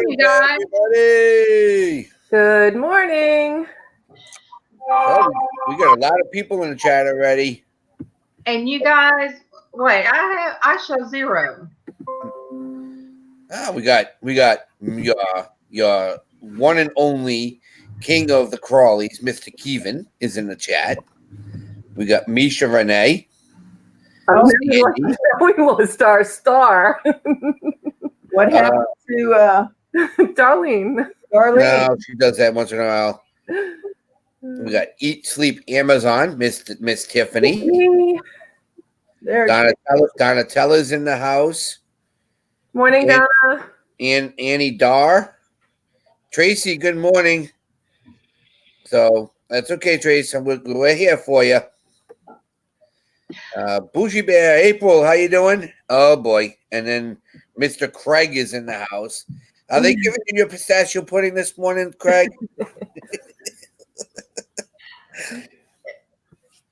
morning, guys. Everybody. Good morning. Oh, we got a lot of people in the chat already. And you guys, wait, I show 0. We got your one and only king of the crawlies, Mr. Kevin, is in the chat. We got Misha Renee. Oh, we lost our star. What happened to Darlene? No, she does that once in a while. We got Eat Sleep Amazon, Miss Tiffany. there? Donatella's in the house. Morning, Donna. And Annie Dar. Traci, good morning. So that's okay, Traci. We're here for you. Bougie Bear, April, how you doing? Oh boy. And then Mr. Craig is in the house. Are they giving you your pistachio pudding this morning, Craig?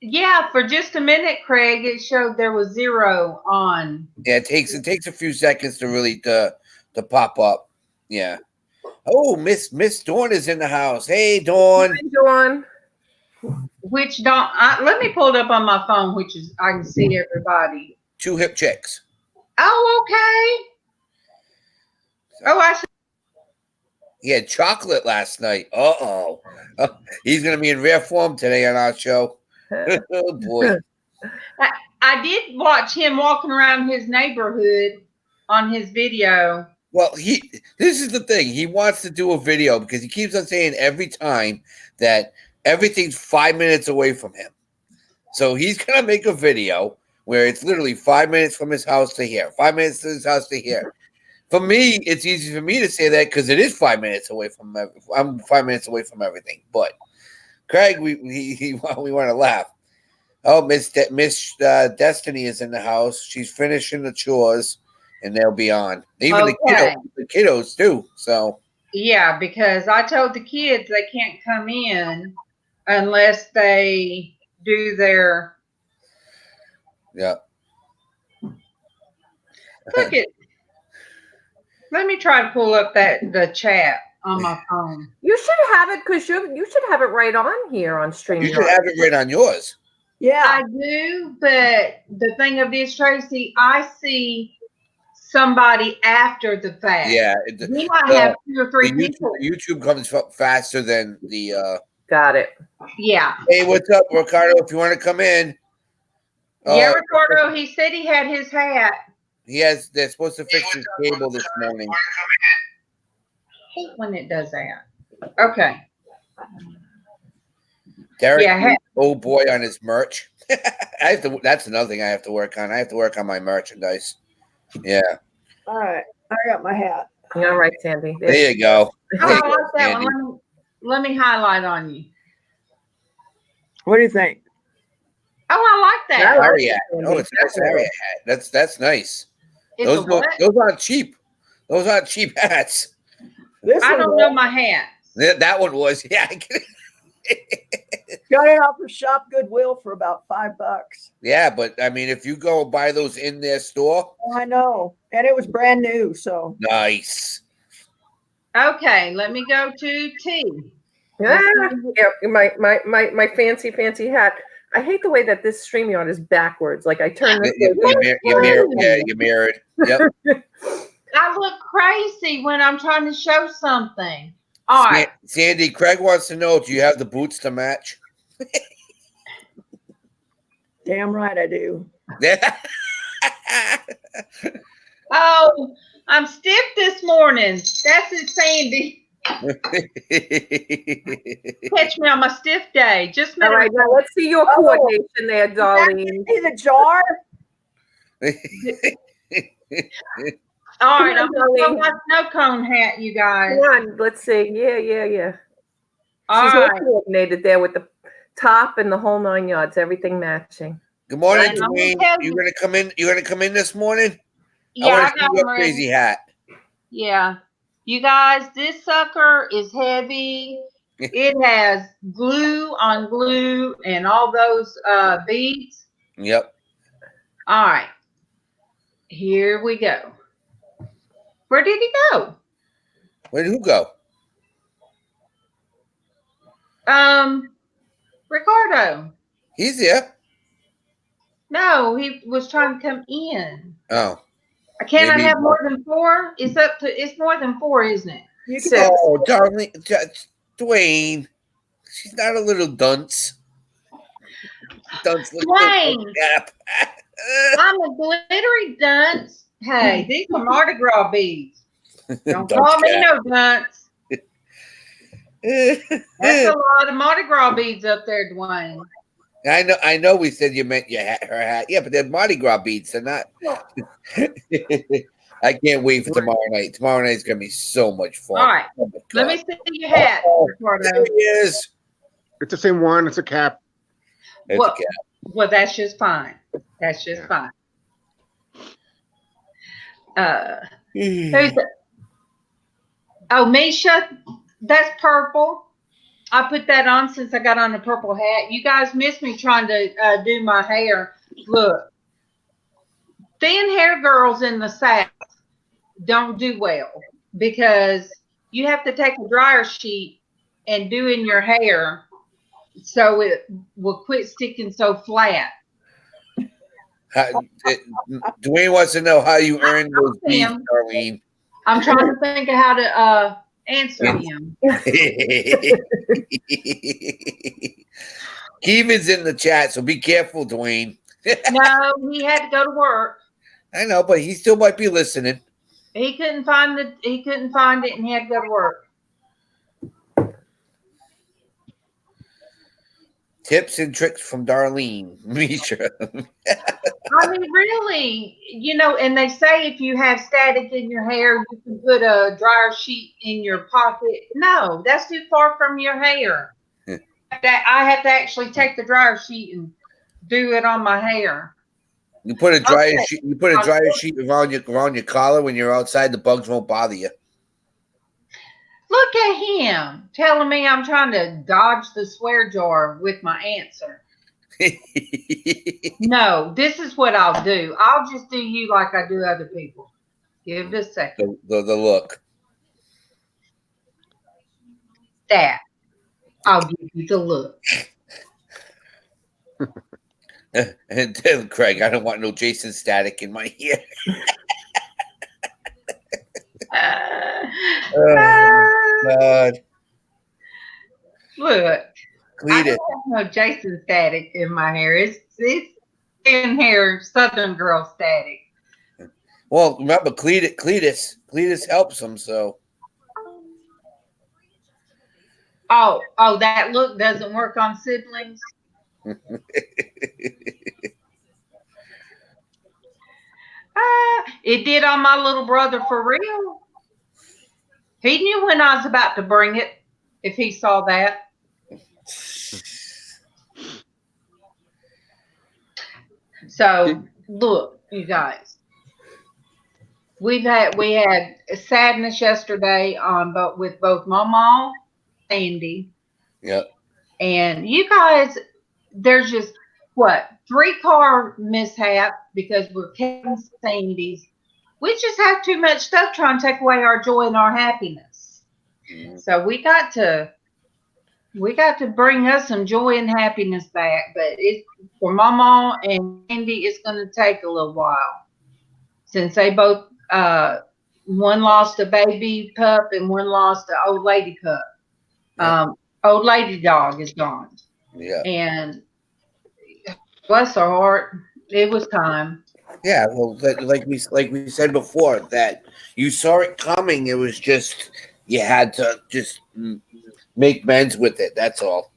Yeah, for just a minute, Craig, it showed there was 0 on. Yeah, it takes a few seconds to really to pop up. Yeah. Oh, Miss Dawn is in the house. Hey, Dawn. Morning, Dawn. Which don't let me pull it up on my phone, which is I can see everybody. 2 hip chicks. Oh, okay. Oh, I should. He had chocolate last night. Oh, he's gonna be in rare form today on our show. Oh boy. I did watch him walking around his neighborhood on his video. Well, this is the thing. He wants to do a video because he keeps on saying every time that everything's 5 minutes away from him. So he's gonna make a video where it's literally 5 minutes from his house to here, 5 minutes to his house to here. For me, it's easy for me to say that because it is 5 minutes away from. I'm 5 minutes away from everything. But Craig, we want to laugh. Oh, Miss Destiny is in the house. She's finishing the chores, and they'll be on. Even the kiddos too. So yeah, because I told the kids they can't come in unless they do their. Yeah. Look at. Let me try to pull up the chat on my phone. You should have it because you should have it right on here on StreamYard. You should have it right on yours. Yeah, I do, but the thing of this, Traci, I see somebody after the fact. Yeah, we might have 2 or 3 people. YouTube comes faster than the. Got it. Yeah. Hey, what's up, Ricardo? If you want to come in. Yeah, Ricardo. He said he had his hat. They're supposed to fix his cable this morning. I hate when it does that. Okay. Derek, oh boy, on his merch. That's another thing I have to work on. I have to work on my merchandise. Yeah. all right. I got my hat. Yeah, right, Sandy. There you go. Oh, I like that one. Let me highlight on you. What do you think? Oh, I like that. Harriet. Oh, it's a nice Harriet hat. That's nice. Those aren't cheap. Those aren't cheap hats. I don't know my hats. That one was, yeah. Got it off of Shop Goodwill for about $5. Yeah, but I mean, if you go buy those in their store. Oh, I know. And it was brand new, so. Nice. Okay, let me go to T. Yeah, my fancy hat. I hate the way that this StreamYard is backwards. Like I turn this. You mirrored. Yep. I look crazy when I'm trying to show something. All right. Sandy, Craig wants to know, do you have the boots to match? Damn right I do. Oh, I'm stiff this morning. That's it, Sandy. Catch me on my stiff day. Just a minute. All right, now let's see your coordination there, Darlene. See the jar? All right, I'm going to my snow cone hat, you guys. Come on, let's see. Yeah. All She's right. all coordinated there with the top and the whole 9 yards, everything matching. Good morning, Dwayne. You gonna come in? You gonna come in this morning? Yeah, I got your crazy hat. Yeah. You guys, this sucker is heavy. It has glue on glue and all those beads. Yep. All right. Here we go. Where did he go? Where did who go? Ricardo. He's there. No, he was trying to come in. Oh. Can I Maybe- have more than 4? It's more than 4, isn't it? You can Six. Oh, darling, Dwayne. She's not a little dunce. Dunce looks Dwayne. cap. I'm a glittery dunce. Hey, these are Mardi Gras beads. Don't call me no dunce. That's a lot of Mardi Gras beads up there, Dwayne. I know. We said you meant your hat, her hat. Yeah, but they're Mardi Gras beads. They're not. I can't wait for tomorrow night. Tomorrow night's gonna be so much fun. All right. Oh my Let God. me see your hat, Ricardo. There he is. It's the same one. It's a cap. It's Well, a cat. well, that's just fine. That's just fine. Who's that? Oh, Misha, that's purple. I put that on since I got on the purple hat. You guys missed me trying to do my hair. Look, thin hair girls in the South don't do well because you have to take a dryer sheet and do in your hair so it will quit sticking so flat. Dwayne wants to know how you earn those beats, Sam. Darlene. I'm trying to think of how to answer him. Kevin's in the chat, so be careful, Dwayne. No, he had to go to work. I know, but he still might be listening. He couldn't find it, and he had to go to work. Tips and tricks from Darlene. Misha. I mean, really, and they say if you have static in your hair, you can put a dryer sheet in your pocket. No, that's too far from your hair. That I have to actually take the dryer sheet and do it on my hair. You put a dryer Okay. sheet. You put a dryer sheet around your collar when you're outside. The bugs won't bother you. Look at him telling me I'm trying to dodge the swear jar with my answer. No, this is what I'll do. I'll just do you like I do other people. Give it a second. the look. That. I'll give you the look. And then Craig, I don't want no Jason static in my ear. God. Look, I Cletus. don't have no Jason static in my hair. It's in hair, Southern girl static. Well, remember Cletus helps him, so Oh, that look doesn't work on siblings. It did on my little brother for real. He knew when I was about to bring it, if he saw that. So look, you guys. We had sadness yesterday with both MawMaw and Andy. Yep. And you guys, there's just 3-car mishap because we're Kevin Sandy's. We just have too much stuff trying to take away our joy and our happiness. So we got to bring us some joy and happiness back. But for MawMaw and Andy, it's going to take a little while since they both one lost a baby pup and one lost an old lady pup. Old lady dog is gone. Yeah. And bless her heart, it was time. Yeah, well, like we said before, that you saw it coming. It was just you had to just make amends with it. That's all.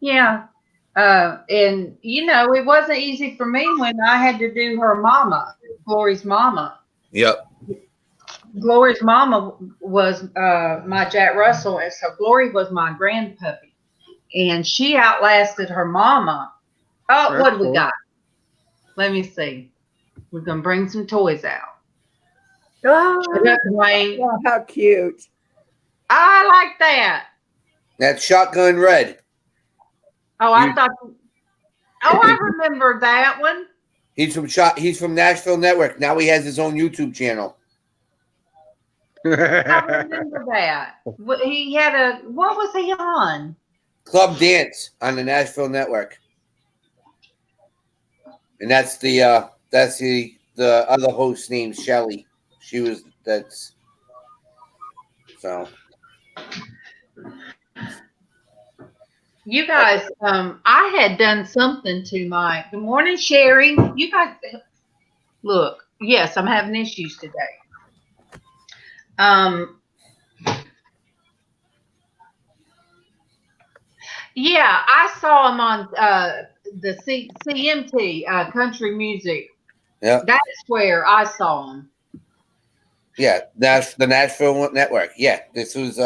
Yeah. And it wasn't easy for me when I had to do her mama, Glory's mama. Yep. Glory's mama was my Jack Russell, and so Glory was my grand puppy. And she outlasted her mama. Oh, That's what do we cool. got? Let me see. We're going to bring some toys out. Oh, Shut up, Dwayne. Oh, how cute. I like that. That's Shotgun Red. Oh, I remember that one. He's from Nashville Network. Now he has his own YouTube channel. I remember that. He had what was he on? Club Dance on the Nashville Network. And that's the other host named Shelly. So. You guys, I had done something to my good morning, Sherry. You guys look, yes, I'm having issues today. Yeah, I saw him on the CMT country music. Yeah. That's where I saw him. Yeah, that's the Nashville Network. Yeah, this was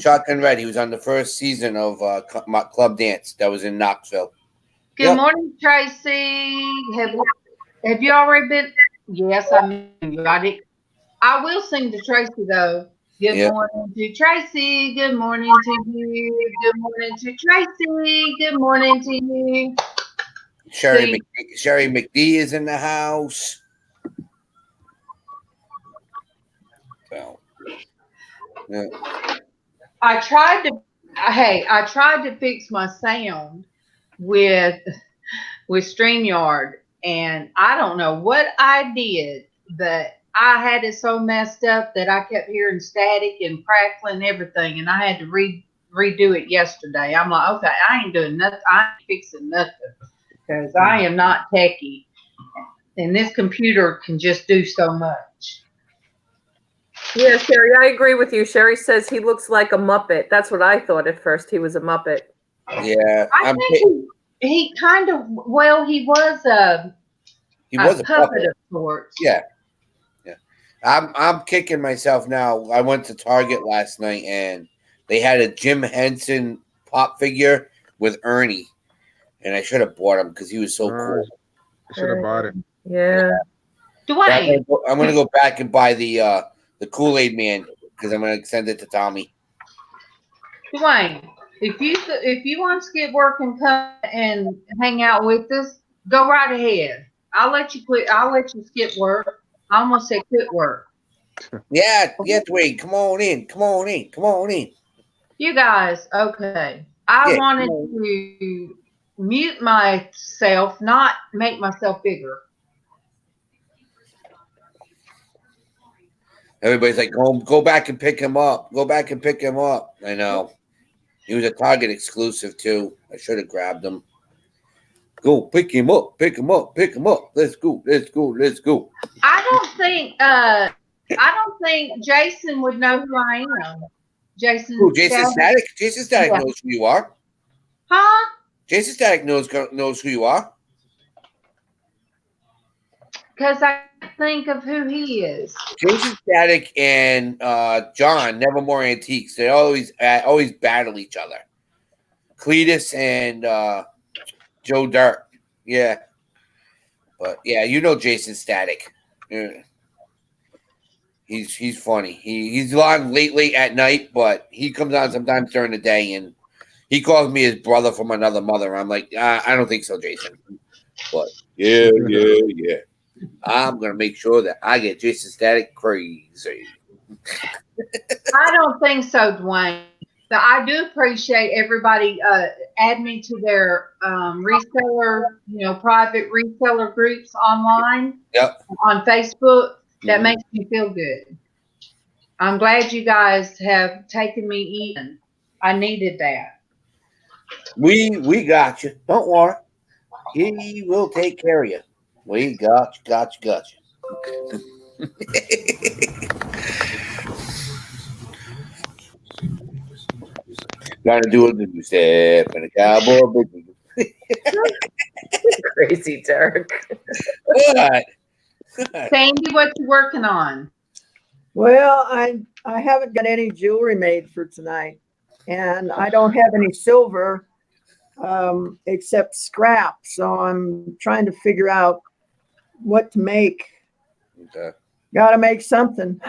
Shotgun Red. He was on the first season of Club Dance that was in Knoxville. Good morning, Tracy. Have you already been? Yes, I did. I will sing to Tracy though. Good morning to Tracy. Good morning to you. Good morning to Tracy. Good morning to you. Sherry McD is in the house. So, yeah. I tried to fix my sound with StreamYard, and I don't know what I did, but I had it so messed up that I kept hearing static and crackling and everything, and I had to redo it yesterday. I'm like, okay, I ain't doing nothing. I ain't fixing nothing because I am not techie, and this computer can just do so much. Yeah, Sherry, I agree with you. Sherry says he looks like a Muppet. That's what I thought at first. He was a Muppet. Yeah, I think he kind of, well, he was a puppet of sorts. Yeah. I'm kicking myself now. I went to Target last night and they had a Jim Henson pop figure with Ernie, and I should have bought him because he was so cool. Should have bought it. Yeah. Dwayne, I'm gonna go back and buy the Kool-Aid Man because I'm gonna send it to Tommy. Dwayne, if you want to skip work and come and hang out with us, go right ahead. I'll let you quit. I'll let you skip work. I almost said quit work. Yeah, Dwayne, come on in. You guys, okay. I wanted to mute myself, not make myself bigger. Everybody's like, go back and pick him up. Go back and pick him up. I know. He was a Target exclusive too. I should have grabbed him. Go pick him up. Pick him up. Let's go. I don't think Jason would know who I am. Jason Static? Jason Static knows who you are. Huh? Jason Static knows who you are. Because I think of who he is. Jason Static and John, Nevermore Antiques, they always battle each other. Cletus and Joe Dirt. Yeah. But yeah, you know Jason Static. Yeah. He's funny. He's on late at night, but he comes on sometimes during the day, and he calls me his brother from another mother. I'm like, I don't think so, Jason. But yeah. I'm gonna make sure that I get Jason Static crazy. I don't think so, Dwayne. But I do appreciate everybody add me to their reseller, private reseller groups online. Yep. On Facebook. That makes me feel good. I'm glad you guys have taken me in. I needed that. We got you. Don't worry. He will take care of you. We got you. Gotta do a new step and a cowboy boogie. Crazy, Derek. What? Sandy, what you working on? Well, I haven't got any jewelry made for tonight, and I don't have any silver except scrap. So I'm trying to figure out what to make. Okay. Got to make something.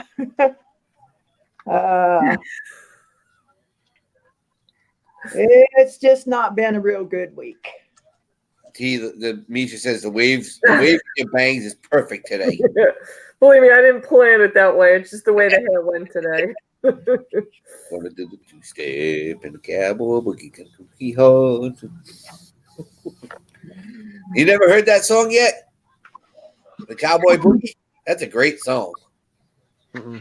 It's just not been a real good week. the Misha says the wave in your bangs is perfect today. Believe me, I didn't plan it that way. It's just the way the hair went today. Gonna do the two-step and the cowboy boogie cookie hole. You never heard that song yet? The Cowboy Boogie? That's a great song. Mm-mm.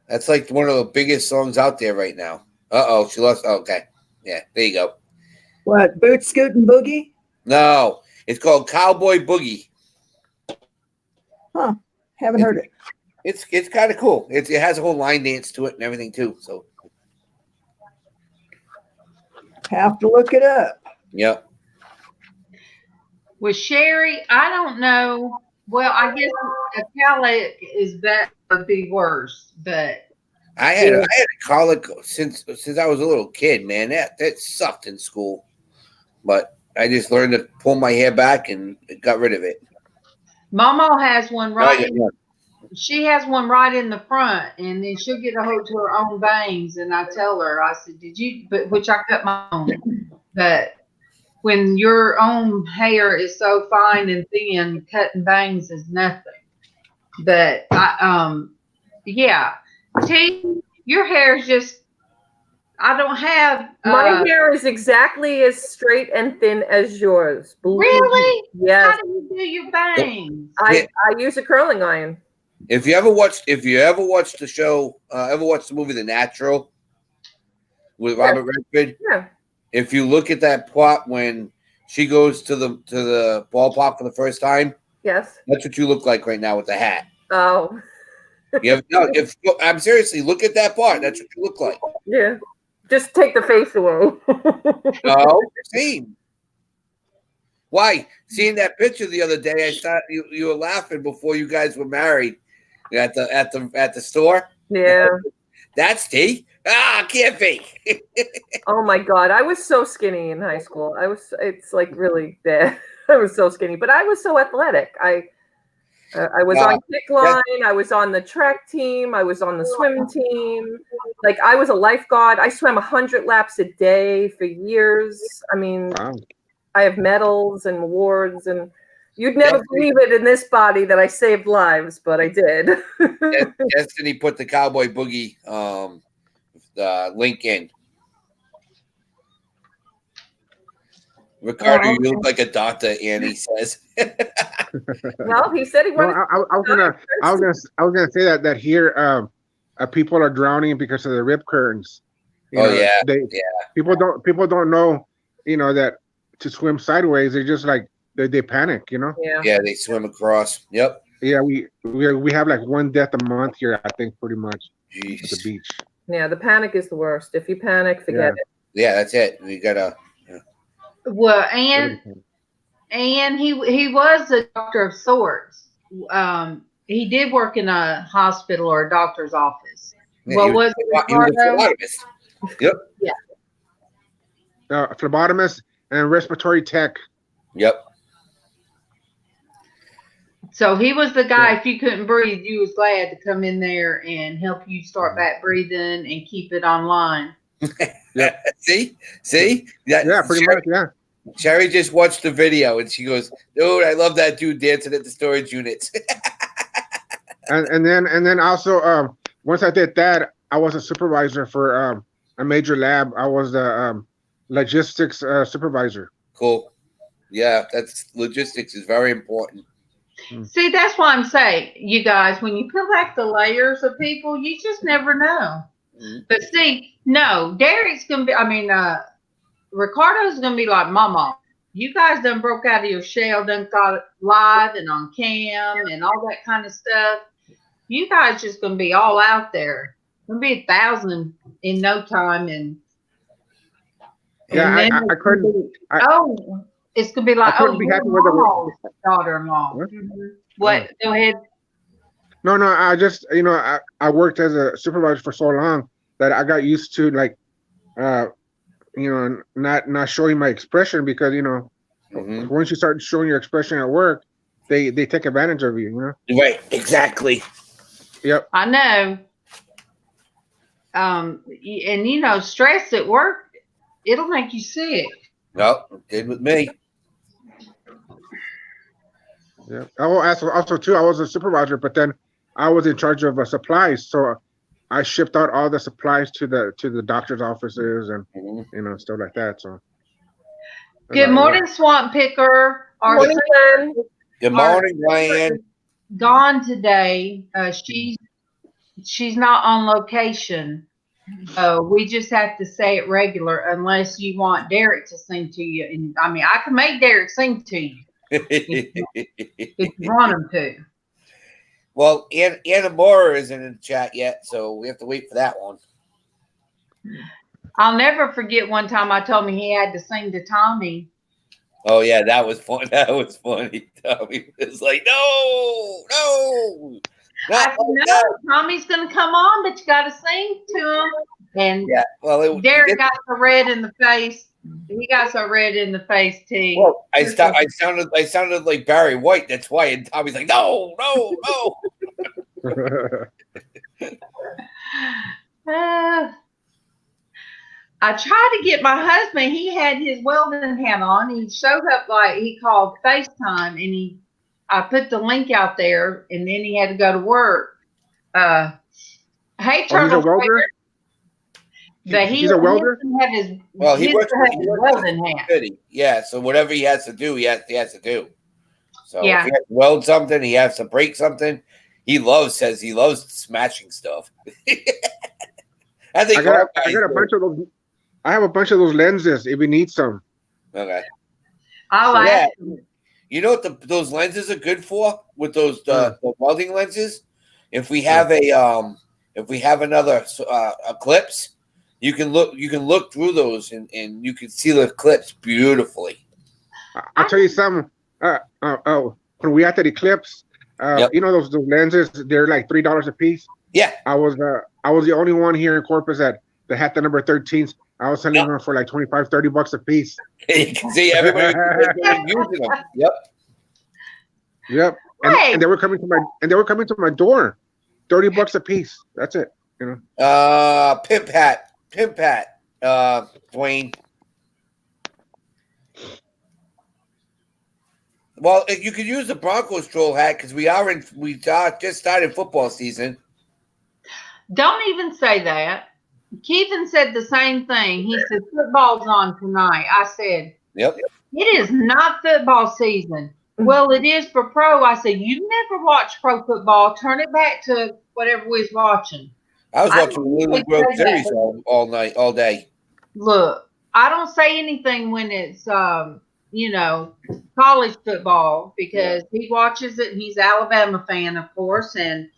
That's like one of the biggest songs out there right now. Uh-oh, she lost. Oh, okay. Yeah, there you go. What, Boot Scootin' Boogie? No, it's called Cowboy Boogie. Huh, haven't heard it. It's kind of cool. It has a whole line dance to it and everything too. So, Have to look it up. yep. With Sherry, I don't know. Well, I guess a cowlick is that would be worse, but I had a colic since I was a little kid, man. That sucked in school. But I just learned to pull my hair back and got rid of it. MawMaw has one right. Yeah. She has one right in the front, and then she'll get a hold to her own bangs. And I tell her, I said, "Did you?" But which I cut my own. But when your own hair is so fine and thin, cutting bangs is nothing. But yeah. T, your hair is just. I don't have. My hair is exactly as straight and thin as yours. Really? Yes. How do you do your bangs? I use a curling iron. If you ever watched the show, ever watched the movie The Natural with Robert Redford, Yeah. if you look at that plot when she goes to the ballpark for the first time, Yes. that's what you look like right now with the hat. Oh. I'm seriously, look at that part. That's what you look like. Yeah. Just take the face away. No, same. Why? Seeing that picture the other day, I thought you were laughing before you guys were married at the store. Yeah. That's T. Can't be. Oh my God. I was so skinny in high school. It's like really bad. I was so skinny, but I was so athletic. I was on kick line. I was on the track team. I was on the swim team. Like I was a lifeguard. I swam 100 laps a day for years. I mean, Wow. I have medals and awards, and you'd never believe it in this body that I saved lives, but I did. Destiny put the Cowboy Boogie link in. Ricardo, you look like a doctor, Annie says. Well, he said he wanted. I was gonna say that here people are drowning because of the rip currents. People don't know, that to swim sideways. They just like they panic, Yeah, they swim across. Yep. Yeah, we have like one death a month here, I think, pretty much. Jeez. At the beach. Yeah, the panic is the worst. If you panic, forget it. Yeah, that's it. We gotta. Well, and he was a doctor of sorts. He did work in a hospital or a doctor's office. Yeah, Well, was it Ricardo? He was a phlebotomist. Yep. Yeah. Phlebotomist and respiratory tech. Yep. So he was the guy. If you couldn't breathe, you was glad to come in there and help you start back breathing and keep it online. Yeah. See? Yeah, pretty much. Yeah. Sherry just watched the video and she goes, "Dude, I love that dude dancing at the storage units." and then also once I did that, I was a supervisor for a major lab. I was the logistics supervisor. Cool. Yeah, that's logistics is very important. See, that's why I'm saying, you guys, when you peel back the layers of people, you just never know. But see, no, Derek's gonna be. Ricardo's gonna be like MawMaw. You guys done broke out of your shell, done got it live and on cam and all that kind of stuff. You guys just gonna be all out there. Gonna be 1,000 in no time, and Yeah, I couldn't. it's gonna be like, couldn't be happy with MawMaw's daughter-in-law. What? Go ahead. No, I just I worked as a supervisor for so long that I got used to like not showing my expression because once you start showing your expression at work, they take advantage of you. Right, exactly. Yep. I know. And stress at work, it'll make you sick. No, did with me. Yeah. Oh, also too, I was a supervisor, but then I was in charge of supplies, so I shipped out all the supplies to the doctor's offices and stuff like that. So Good morning, Swamp Picker. Good morning, Glenn. Good morning, Glenn. Gone today. She's not on location. We just have to say it regular unless you want Derek to sing to you. And I mean, I can make Derek sing to you if you want him to. Well, Anna Moore isn't in the chat yet, so we have to wait for that one. I'll never forget one time I told me he had to sing to Tommy. Oh yeah, that was fun. That was funny. Tommy was like, no. I said, no, Tommy's going to come on, but you got to sing to him. And yeah, well, Derek got so red in the face. He got so red in the face, T. Well, I sounded like Barry White. That's why. And Tommy's like, no. I tried to get my husband. He had his welding hat on. He showed up like he called FaceTime, and I put the link out there, and then he had to go to work. Hey, Turtle. He's a welder. He's a welder. He works welding hat. Yeah, so whatever he has to do, he has to do. So if he has to weld something, he has to break something. Says he loves smashing stuff. I got a bunch of those. I have a bunch of those lenses. If you need some, okay. I like. You know what those lenses are good for? With those the welding lenses, if we have another eclipse, you can look through those and you can see the eclipse beautifully. I'll tell you something. When we had that eclipse, you know those lenses, they're like $3 a piece. Yeah, I was the only one here in Corpus that had the number 13s. I was selling them for like $25-$30 a piece. You can see everybody using them. Yep. And they were coming to my door. $30 a piece. That's it. You know. Pimp hat, Dwayne. Well, you could use the Broncos troll hat because we just started football season. Don't even say that. Keegan said the same thing. He said football's on tonight. I said, yep. It is not football season. Well, it is for pro. I said, you never watched pro football. Turn it back to whatever we was watching. I was watching the Little World Series all night, all day. Look, I don't say anything when it's college football because he watches it and he's an Alabama fan, of course, and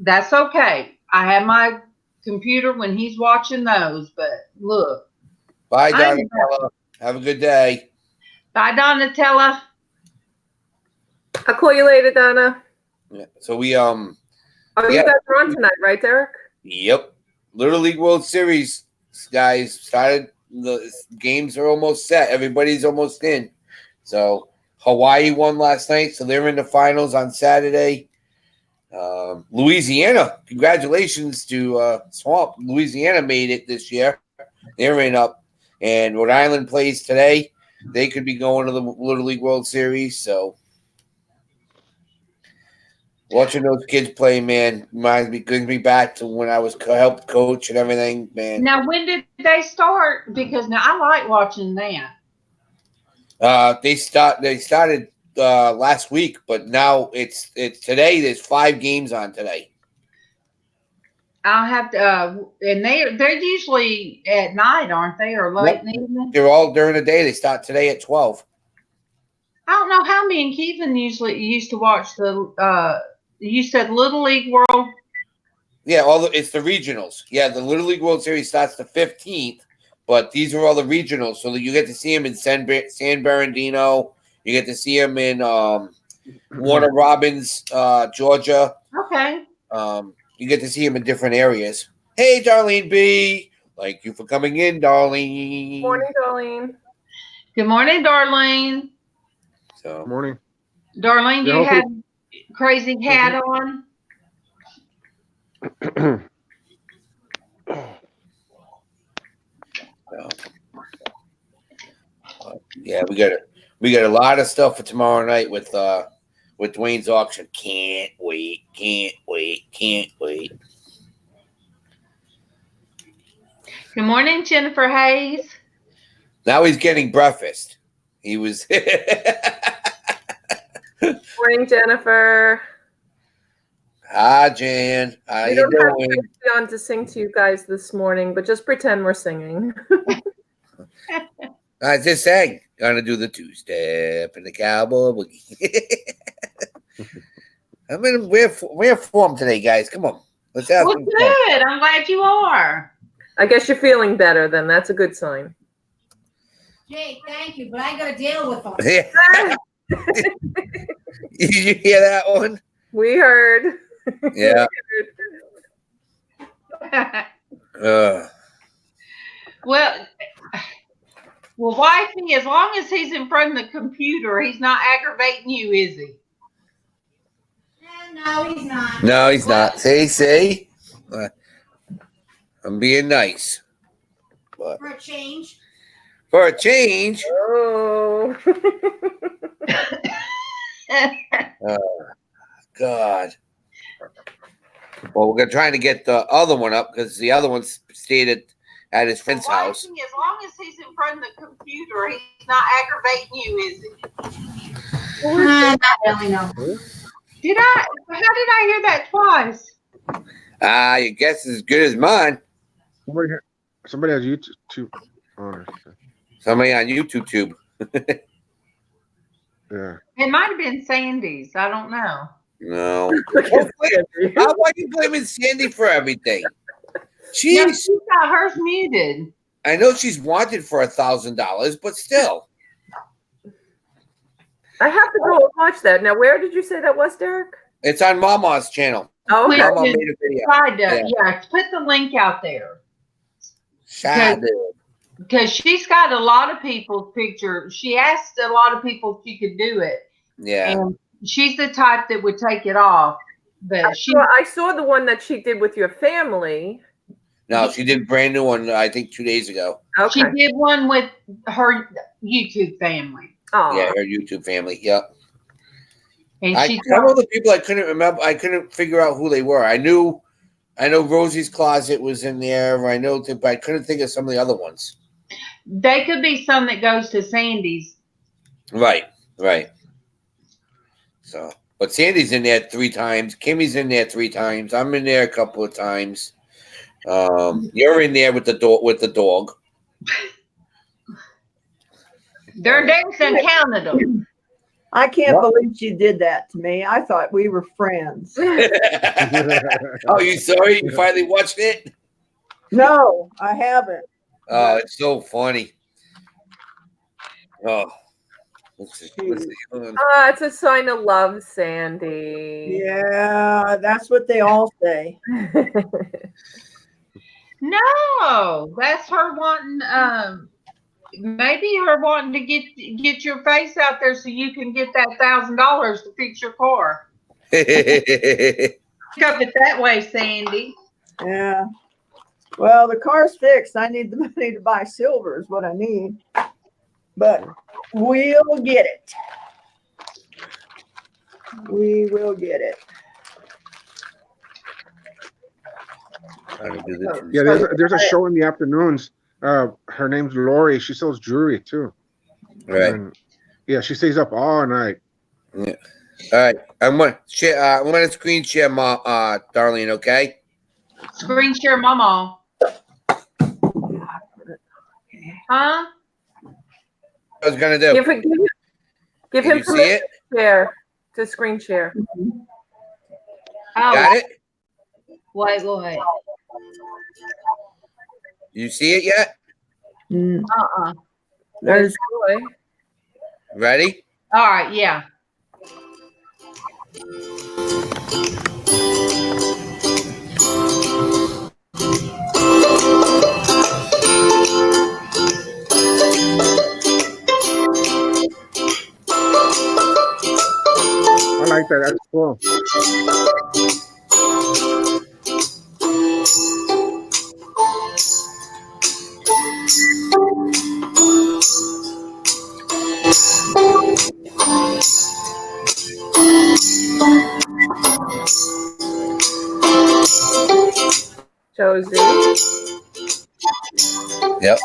that's okay. I have my computer when he's watching those, but look. Bye, Donatella. Have a good day. Bye, Donatella. I'll call you later, Donna. Yeah. So we you guys are on tonight, right, Derek? Yep. Little League World Series, guys, started. The games are almost set. Everybody's almost in. So Hawaii won last night, so they're in the finals on Saturday. Louisiana, congratulations to Swamp. Louisiana made it this year. They're in up. And Rhode Island plays today. They could be going to the Little League World Series. So watching those kids play, man, brings me back to when I was helped coach and everything, man. Now, when did they start? Because now I like watching that. They started last week, but now it's today. There's 5 games on today. I'll have to, and they're usually at night, aren't they, or late in the evening? They're all during the day. They start today at 12. I don't know how me and Keevan usually used to watch the. You said Little League World. Yeah, it's the regionals. Yeah, the Little League World Series starts the 15th, but these are all the regionals, so that you get to see them in San Bernardino. You get to see them in Warner Robins, Georgia. Okay. You get to see them in different areas. Hey, Darlene B. Thank you for coming in, Darlene. Morning, Darlene. Good morning, Darlene. So, morning. Darlene, you had crazy hat on? we got a lot of stuff for tomorrow night with Dwayne's auction. Can't wait. Good morning, Jennifer Hayes. Now he's getting breakfast. He was. Morning, Jennifer. Hi, Jan. How you doing? We don't have on to sing to you guys this morning, but just pretend we're singing. I just sang. Gonna do the two-step and the cowboy boogie. I'm in rare form today, guys. Come on. Let's have some good. Fun. I'm glad you are. I guess you're feeling better then. That's a good sign. Jay, thank you, but I got to deal with them. Did you hear that one? We heard. Yeah. Well, wifey, as long as he's in front of the computer, he's not aggravating you, is he? No, he's not. No, he's not. See? I'm being nice. But for a change. For a change. Oh. Oh, God. Well, we're trying to get the other one up because the other one stayed at his friend's house. As long as he's in front of the computer, he's not aggravating you, is he? Not really, no. How did I hear that twice? Your guess is as good as mine. Somebody has YouTube. Somebody on YouTube tube. Yeah. It might have been Sandy's. I don't know. No. Why are you blaming Sandy for everything? Jeez. No, she's got hers muted. I know she's wanted for $1,000, but still. I have to go watch that. Now, where did you say that was, Derek? It's on MawMaw's channel. Oh, okay. MawMaw made a video. Yeah, put the link out there. Sad. Because she's got a lot of people's picture. She asked a lot of people if she could do it. Yeah. And she's the type that would take it off. But I saw the one that she did with your family. No, she did a brand new one, I think 2 days ago. Okay. She did one with her YouTube family. Oh. Yeah, her YouTube family. Yep. And some of the people I couldn't remember. I couldn't figure out who they were. I know Rosie's Closet was in there. But I couldn't think of some of the other ones. They could be some that goes to Sandy's. Right. So, but Sandy's in there 3 times. Kimmy's in there 3 times. I'm in there a couple of times. You're in there with the dog. They're dancing Canada. I can't believe she did that to me. I thought we were friends. Oh, you sorry? You finally watched it? No, I haven't. Oh, it's so funny. Oh. It's a sign of love, Sandy. Yeah, that's what they all say. No, that's her wanting. Maybe her wanting to get your face out there so you can get that $1,000 to fix your car. Think of it that way, Sandy. Yeah. Well, the car's fixed. I need the money to buy silver is what I need. But we'll get it. We will get it. Yeah, there's a show in the afternoons. Her name's Lori. She sells jewelry too. Right. And, yeah, she stays up all night. Yeah. All right. I'm gonna screen share, Darlene. Okay. Screen share, MawMaw. Huh? I was gonna do. Give him permission to screen share. Oh. Got it? Wait. You see it yet? There's Ready? All right, yeah. I like that. That's cool. Josie. Yep.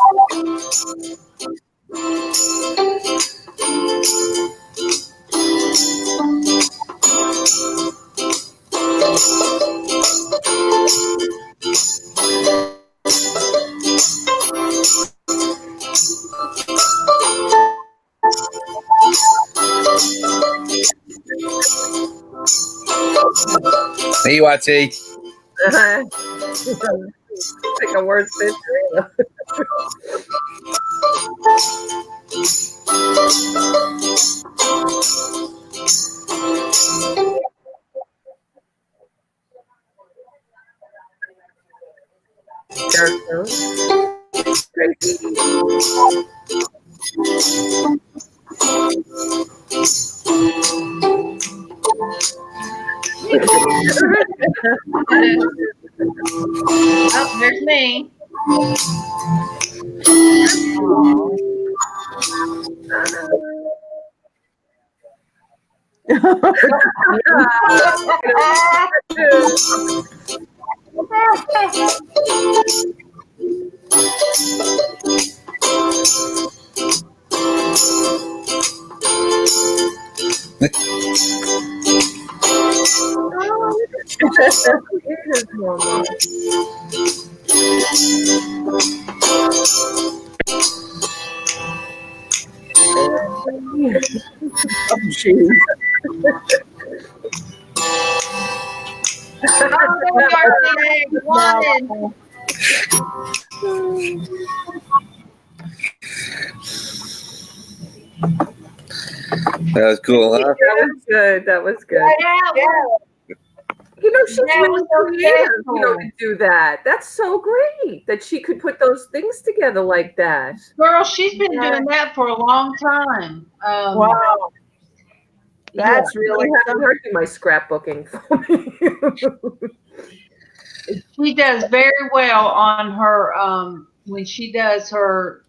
Hey, you want to see? Take a worse picture. Oh, there's me. Oh, jeez. That was cool, huh? That was good. That was good. Yeah. You know, she's That really was so creative, special. you know, to do that. That's so great that she could put those things together like that. Girl, she's been doing that for a long time. Wow. That's really I haven't heard you my scrapbooking for me. She does very well on her when she does her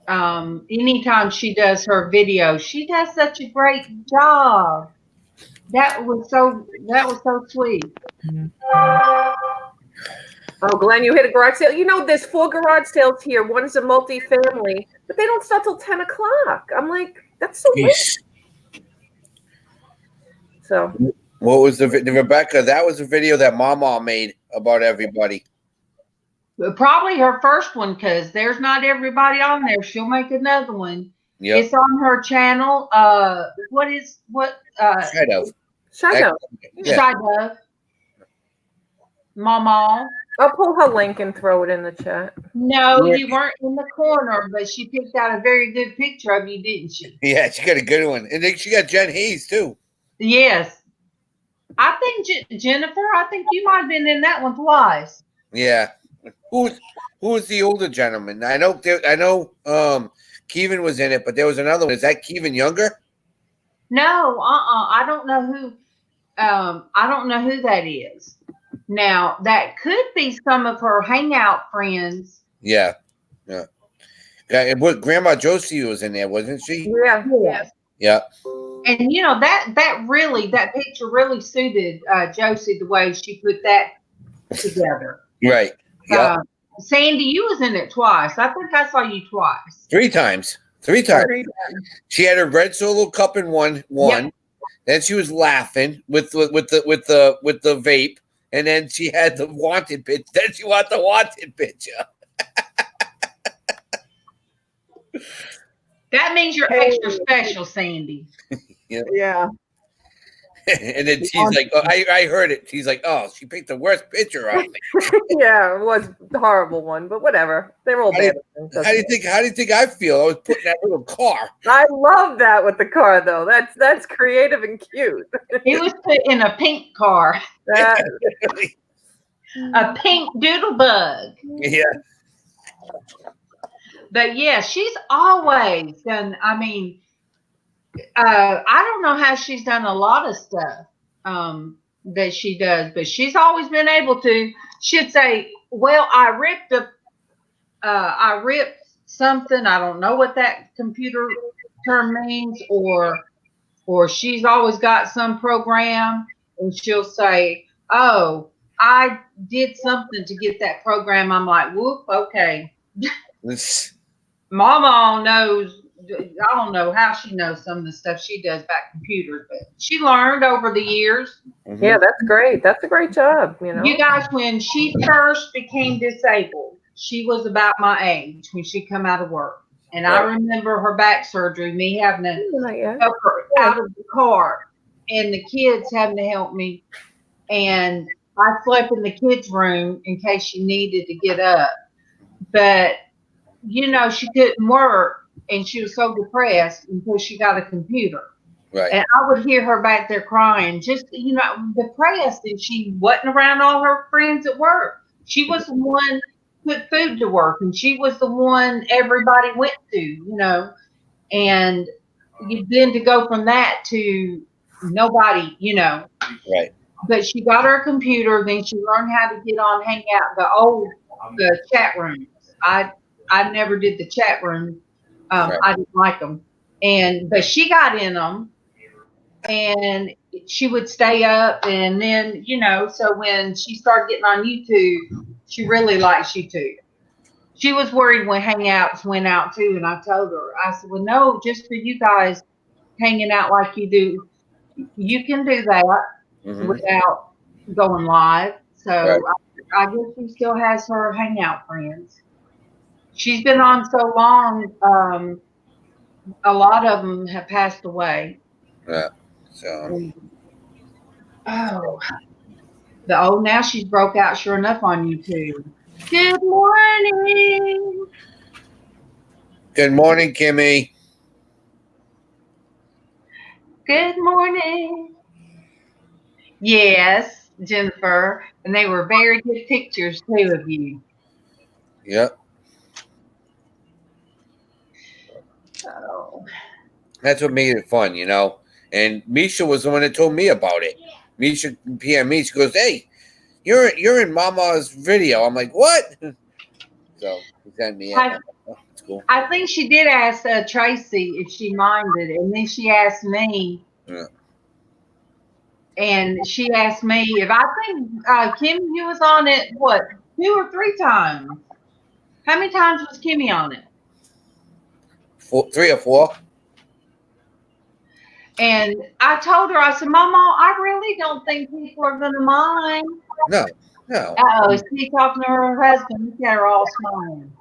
anytime she does her video. She does such a great job. That was so sweet. Oh, Glenn, you hit a garage sale. You know, there's 4 garage sales here. One's a multi-family, but they don't start till 10 o'clock. I'm like, that's so late. So, what was the Rebecca? That was a video that MawMaw made about everybody. Probably her first one, because there's not everybody on there. She'll make another one. Yep. It's on her channel. Xshydovex. Xshydovex. Yeah. Xshydovex. MawMaw. I'll pull her link and throw it in the chat. No, you weren't in the corner, but she picked out a very good picture of you, didn't she? Yeah, she got a good one. And then she got Jen Hayes, too. Yes. I think, Jennifer, I think you might have been in that one twice. Yeah. Who was the older gentleman? I know Kevin was in it, but there was another one. Is that Kevin younger? No, I don't know who that is. Now, that could be some of her hangout friends. Yeah. Yeah. And what Grandma Josie was in there, wasn't she? Yeah. Yes. Yeah. And you know, that picture really suited Josie the way she put that together. Right. Yeah. Sandy, you was in it twice. I think I saw you twice. 3 times. 3 times. She had a red Solo cup in one. Yep. Then she was laughing with the vape, and then she had the wanted picture. Then she wanted the wanted picture. That means you're extra special, Sandy. Yeah. And then she's like, "Oh, I heard it." She's like, "Oh, she picked the worst picture on me." Yeah, it was a horrible one, but whatever. They were all bad. How do you think I feel? I was putting that little car. I love that with the car, though. That's creative and cute. He was put in a pink car. A pink doodle bug. Yeah. But yeah, she's always done. I mean, I don't know how she's done a lot of stuff that she does, but she's always been able to. She'd say, "Well, I ripped something. I don't know what that computer term means," or she's always got some program, and she'll say, "Oh, I did something to get that program. I'm like, whoop, okay. MawMaw knows. I don't know how she knows some of the stuff she does about computers, but she learned over the years. Mm-hmm. Yeah, that's great. That's a great job. You know, you guys, when she first became disabled, she was about my age when she come out of work, and I remember her back surgery, me having to help her out of the car, and the kids having to help me, and I slept in the kids' room in case she needed to get up, but she couldn't work. And she was so depressed until she got a computer. Right. And I would hear her back there crying, just, depressed. And she wasn't around all her friends at work. She was the one who put food to work. And she was the one everybody went to, And then to go from that to nobody, Right. But she got her computer. Then she learned how to get on Hangout, the chat rooms. I never did the chat room. I didn't like them, but she got in them, and she would stay up, and then so when she started getting on YouTube, she really likes YouTube. She was worried when Hangouts went out too, and I told her, I said, well, no, just for you guys hanging out like you do, you can do that without going live. So I guess she still has her Hangout friends. She's been on so long. A lot of them have passed away. Yeah. So. Now she's broke out sure enough on YouTube. Good morning. Good morning, Kimmy. Good morning. Yes, Jennifer. And they were very good pictures too of you. Yep. Oh. That's what made it fun, And Misha was the one that told me about it. Misha PM me. She goes, "Hey, you're in MawMaw's video." I'm like, "What?" So he sent me. That's cool. I think she did ask Traci if she minded, and then she asked me. Yeah. And she asked me if I think Kimmy, you was on it. What, 2 or 3 times? How many times was Kimmy on it? 3 or 4. And I told her, I said, "MawMaw, I really don't think people are going to mind." No. Oh, she talking to her husband. Look at her all smiling.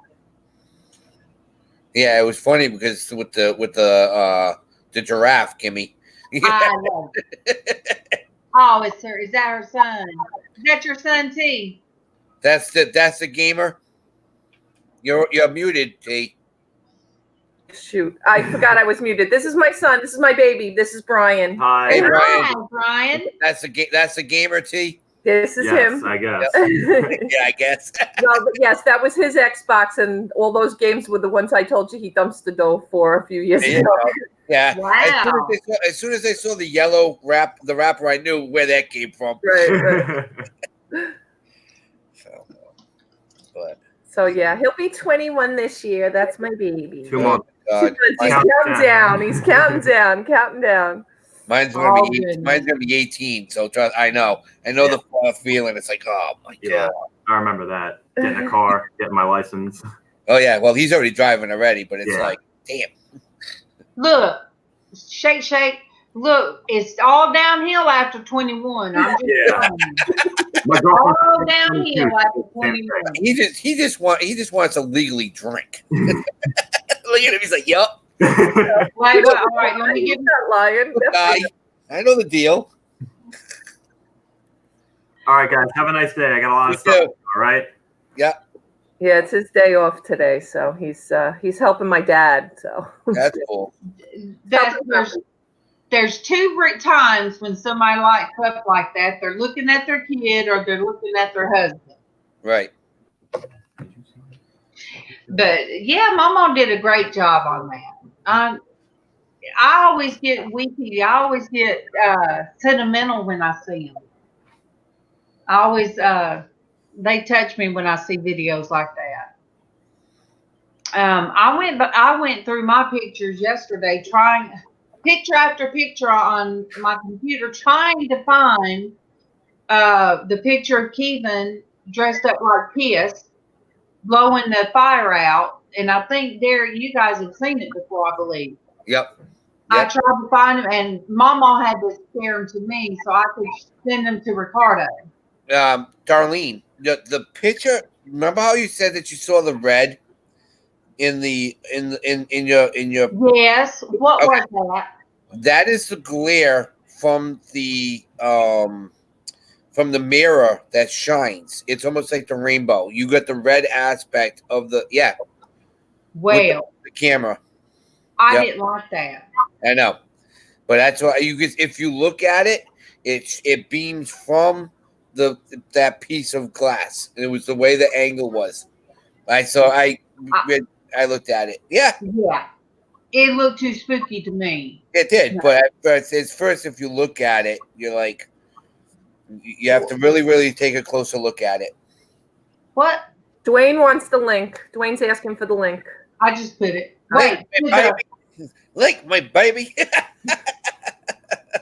Yeah, it was funny because with the giraffe, Kimmy. I love it. Oh, it's her. Is that her son? Is that your son, T? That's the gamer. You're muted, T. Shoot, I forgot I was muted. This is my son. This is my baby. This is Brian. Hi. Hey, Brian. Hi, Brian. That's the gamer, T. This is him. I guess. Yeah, I guess. No, but yes, that was his Xbox, and all those games were the ones I told you he dumpster for a few years ago. Yeah. Wow. As soon as I saw the yellow wrapper, I knew where that came from. Right. So yeah, he'll be 21 this year. That's my baby. 2 months. He's counting down. He's counting down. Mine's gonna be 18. So trust. I know the feeling. It's like, oh my god. I remember that. Getting a car, getting my license. Oh yeah. Well, he's already driving already, but it's like, damn. Look, shake. Look, it's all downhill after 21. I'm just telling you. All downhill after 21. He just wants to legally drink. Look at him. He's like, yup. All right, let me get that lion. I know the deal. All right, guys. Have a nice day. I got a lot of stuff. All right. Yeah. Yeah, it's his day off today, so he's helping my dad. So that's cool. There's 2 times when somebody lights up like that. They're looking at their kid or they're looking at their husband. Right. But yeah, MawMaw did a great job on that. I always get weepy. I always get sentimental when I see them. I always they touch me when I see videos like that. I went through my pictures yesterday, trying picture after picture on my computer, trying to find the picture of Kevin dressed up like Kiss, blowing the fire out. And I think, Derek, you guys have seen it before, I believe. Yep. I tried to find him, and MawMaw had to share them to me so I could send them to Ricardo. Darlene, the picture. Remember how you said that you saw the red in your Yes. What was that? That is the glare from the mirror that shines. It's almost like the rainbow. You got the red aspect of the Well, the camera. I didn't like that. I know, but that's why if you look at it, it beams from that piece of glass. It was the way the angle was. I looked at it. Yeah. It looked too spooky to me. It did, but at first, if you look at it, you're like, you have to really, really take a closer look at it. What? Dwayne wants the link. Dwayne's asking for the link. I just put it. Wait, link my baby.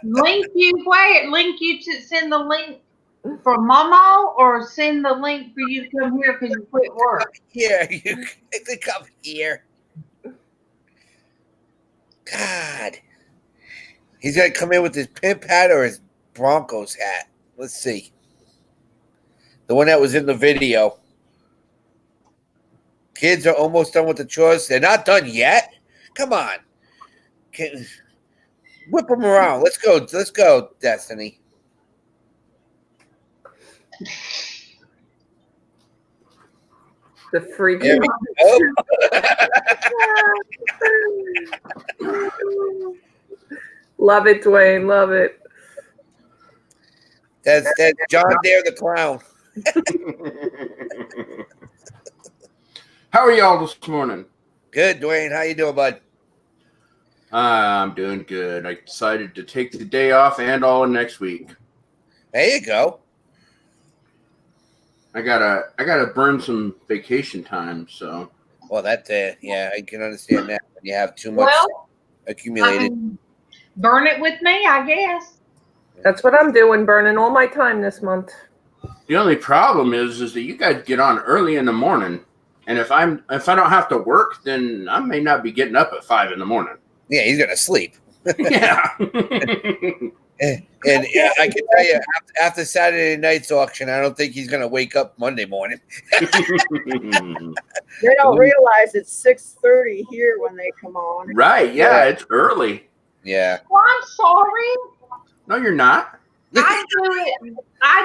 Link you to send the link for MawMaw, or send the link for you to come here because you quit work. Yeah, you can come here. God, he's gonna come in with his pimp hat or his Broncos hat. Let's see. The one that was in the video. Kids are almost done with the chores. They're not done yet. Come on. Whip them around. Let's go, Destiny. The freak. Love it, Dwayne. Love it. That's John Dare the clown. How are y'all this morning? Good, Dwayne. How you doing, bud? I'm doing good. I decided to take the day off and all of next week. There you go. I gotta burn some vacation time. So. Well, I can understand that when you have too much accumulated. Burn it with me, I guess. That's what I'm doing, burning all my time this month. The only problem is that you guys get on early in the morning, and if I don't have to work, then I may not be getting up at 5 a.m. Yeah, he's gonna sleep. Yeah. And I can tell you, after Saturday night's auction, I don't think he's gonna wake up Monday morning. They don't realize it's 6:30 here when they come on. Right? Yeah, it's early. Yeah. Well, I'm sorry. No, you're not. I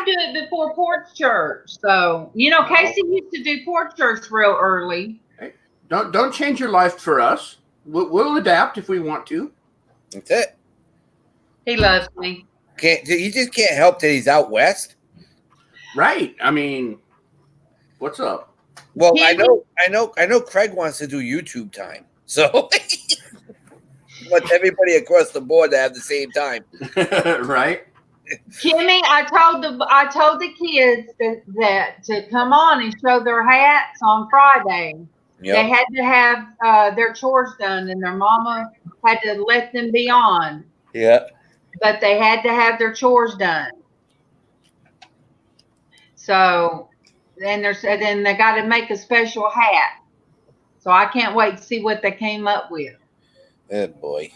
do it before Porch Church. So Casey used to do Porch Church real early. Hey, don't change your life for us. We'll adapt if we want to. That's it. He loves me. You just can't help that he's out west. Right. I mean, what's up? Well, I know Craig wants to do YouTube time. So wants everybody across the board to have the same time. Right. Kimmy, I told the kids that to come on and show their hats on Friday. Yep. They had to have their chores done, and their mama had to let them be on. Yeah. But they had to have their chores done. So then they got to make a special hat. So I can't wait to see what they came up with. Good boy.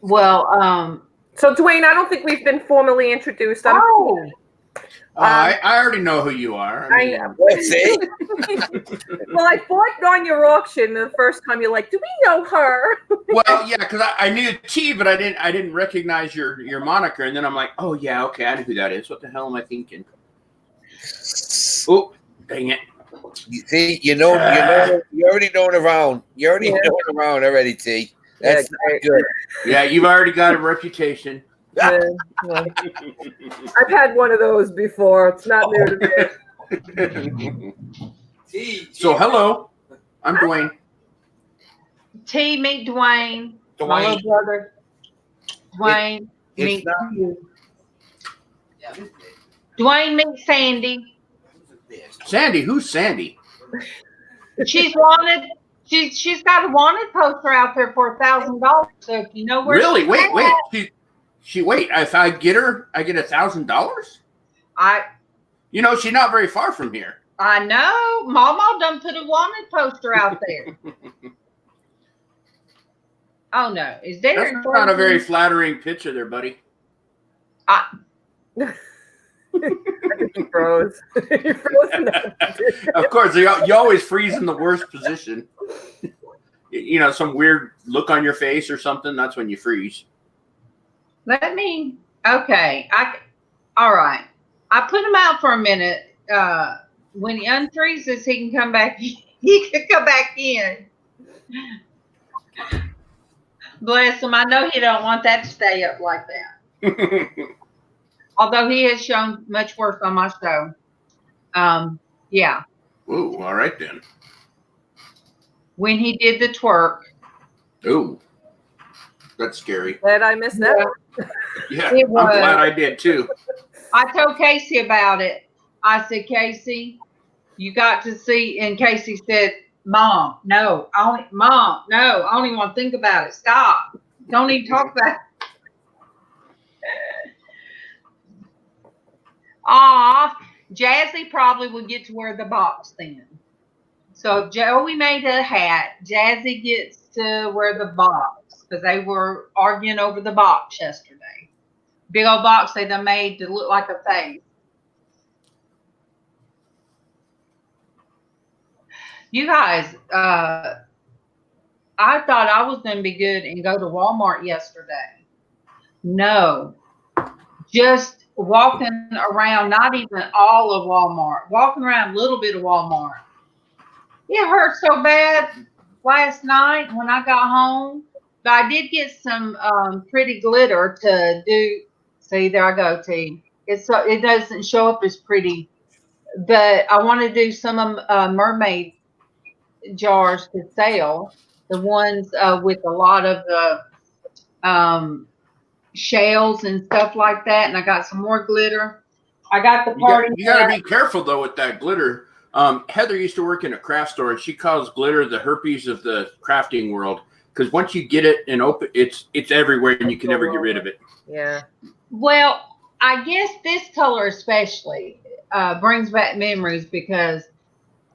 Well, so Dwayne, I don't think we've been formally introduced. I already know who you are. I know. See? Well, I bought on your auction the first time. You're like, do we know her? Well, yeah, because I knew T, but I didn't recognize your moniker, and then I'm like, oh yeah, okay, I know who that is. What the hell am I thinking? Oh, dang it! You see, you already know it around. You already know it around already, T. That's not good. Yeah, you've already got a reputation. Yeah. I've had one of those before. It's not new to me. So, hello. I'm Dwayne. T, meet Dwayne. My little brother. Dwayne, meet you. Dwayne, meet Sandy. Sandy? Who's Sandy? She's wanted She's got a wanted poster out there for $1,000. So if you know where Really? Wait. Wait. If I get her, I get $1,000. You know, she's not very far from here. I know. MawMaw done put a wanted poster out there. Oh no, is there? That's not a very flattering picture, there, buddy. I think he froze. He froze. Of course, you always freeze in the worst position. You know, some weird look on your face or something. That's when you freeze. Okay. All right. I put him out for a minute. When he unfreezes, he can come back. He can come back in. Bless him. I know he don't want that to stay up like that. Although he has shown much work on my show. Yeah. Ooh, all right then. When he did the twerk. Ooh, that's scary. Glad I missed that. Yeah, I'm glad I did too. I told Casey about it. I said, Casey, you got to see. And Casey said, Mom, no, I don't even want to think about it. Stop. Don't even talk about it. Jazzy probably would get to wear the box then. So if Joey made a hat, Jazzy gets to wear the box because they were arguing over the box yesterday. Big old box they done made to look like a face. You guys, I thought I was going to be good and go to Walmart yesterday. No, just walking around, not even all of Walmart, walking around a little bit of Walmart. It hurt so bad last night when I got home. But I did get some pretty glitter to do. See, there I go, T. It doesn't show up as pretty, but I want to do some mermaid jars to sell, the ones with a lot of the shells and stuff like that, and I got some more glitter. I got the party. You got to be careful though with that glitter. Heather used to work in a craft store, and she calls glitter the herpes of the crafting world because once you get it and open, it's everywhere, and you can never get rid of it. Yeah. Well, I guess this color especially brings back memories because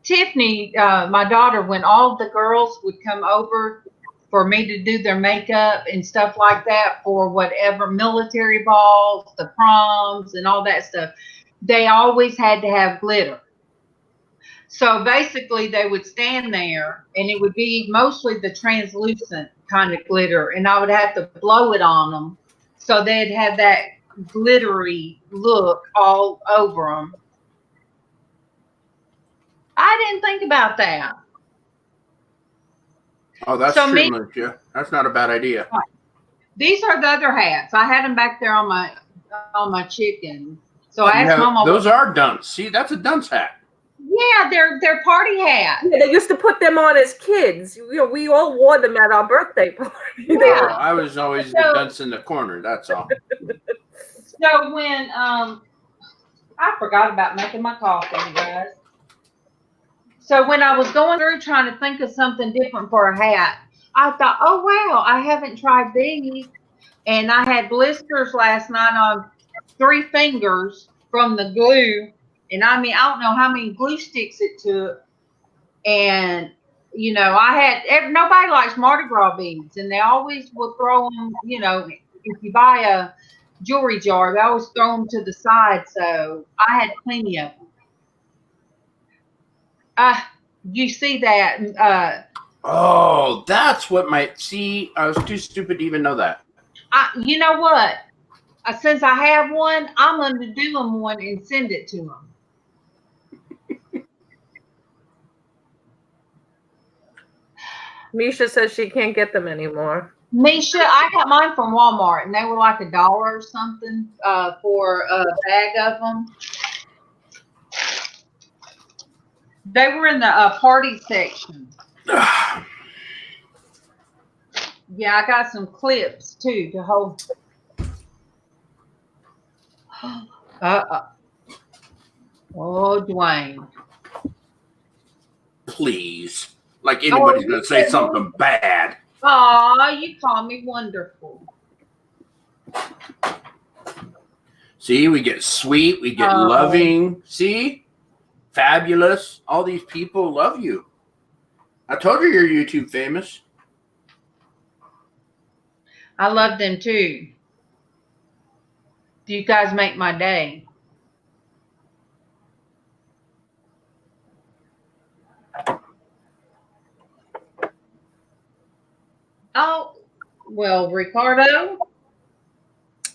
Tiffany, my daughter, when all the girls would come over for me to do their makeup and stuff like that for whatever military balls, the proms and all that stuff, they always had to have glitter. So basically they would stand there and it would be mostly the translucent kind of glitter and I would have to blow it on them. So they'd have that glittery look all over them. I didn't think about that. Oh, that's true, yeah. That's not a bad idea. These are the other hats. I had them back there on my chicken. So I asked Mama. Those are dunce. See, that's a dunce hat. Yeah, they're party hats. Yeah, they used to put them on as kids. You know, we all wore them at our birthday party. Yeah. I was always the dunce in the corner. That's all. So when I forgot about making my coffee, you guys. So when I was going through trying to think of something different for a hat, I thought, oh, wow, I haven't tried these. And I had blisters last night on 3 fingers from the glue. And I mean, I don't know how many glue sticks it took. And, you know, nobody likes Mardi Gras beads. And they always will throw them, you know, if you buy a jewelry jar, they always throw them to the side. So I had plenty of them. You see that? Oh, that's what see. I was too stupid to even know that. You know what? Since I have one, I'm going to do them one and send it to them. Misha says she can't get them anymore. Misha, I got mine from Walmart, and they were like $1 or something for a bag of them. They were in the party section. Yeah, I got some clips too to hold. Oh, Dwayne. Please. Like anybody's going to say something bad. Oh, you call me wonderful. See, we get sweet, we get loving. See? Fabulous. All these people love you. I told you you're YouTube famous. I love them too. You guys make my day. Oh, well, Ricardo.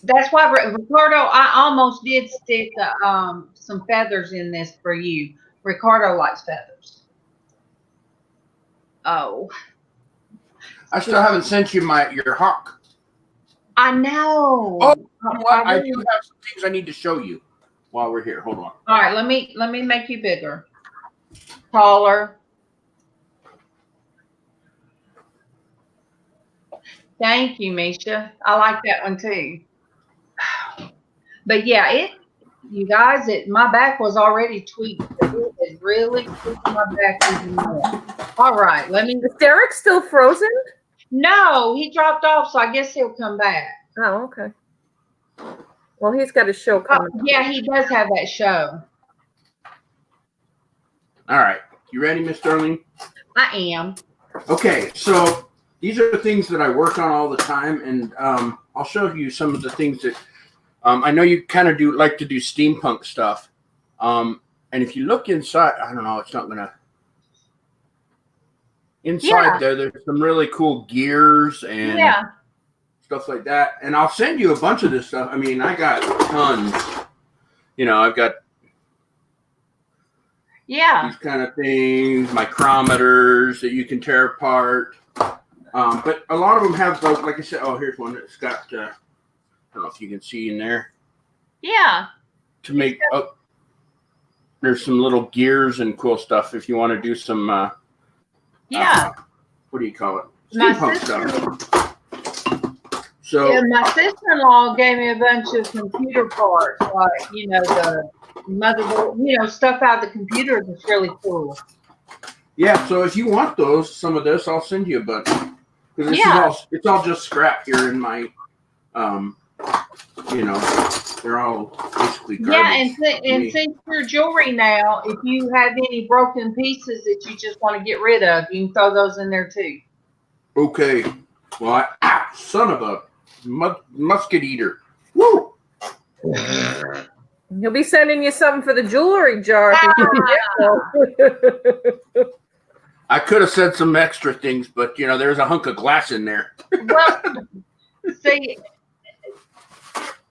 That's why, Ricardo, I almost did stick some feathers in this for you. Ricardo likes feathers. Oh. I still haven't sent you your hawk. I know. Oh, you know what? I do have some things I need to show you while we're here. Hold on. All right, let me make you bigger. Taller. Thank you, Misha. I like that one too. But yeah, you guys, my back was already tweaked. It is really tweaking my back even more. All right, Is Derek still frozen? No, he dropped off, so I guess he'll come back. Oh, okay. Well, he's got a show coming. Yeah, he does have that show. All right. You ready, Miss Sterling? I am. Okay, so these are the things that I work on all the time, and I'll show you some of the things that I know you kind of like to do steampunk stuff. And if you look inside, I don't know, it's not going to. Inside there's some really cool gears and stuff like that. And I'll send you a bunch of this stuff. I mean, I got tons. You know, I've got these kind of things, micrometers that you can tear apart. But a lot of them have, like I said, here's one that's got, I don't know if you can see in there. Yeah. To make, there's some little gears and cool stuff if you want to do some, what do you call it? Steampunk stuff. So yeah, my sister-in-law gave me a bunch of computer parts, like, you know, the motherboard, you know, stuff out of the computer that's really cool. Yeah, so if you want some of this, I'll send you a bunch. Because it's all just scrap here in my, you know, they're all basically garbage. Yeah, and since you're jewelry now, if you have any broken pieces that you just want to get rid of, you can throw those in there too. Okay. Well, son of a musket eater. Woo! He'll be sending you something for the jewelry jar. I could have said some extra things, but, you know, there's a hunk of glass in there. Well, see,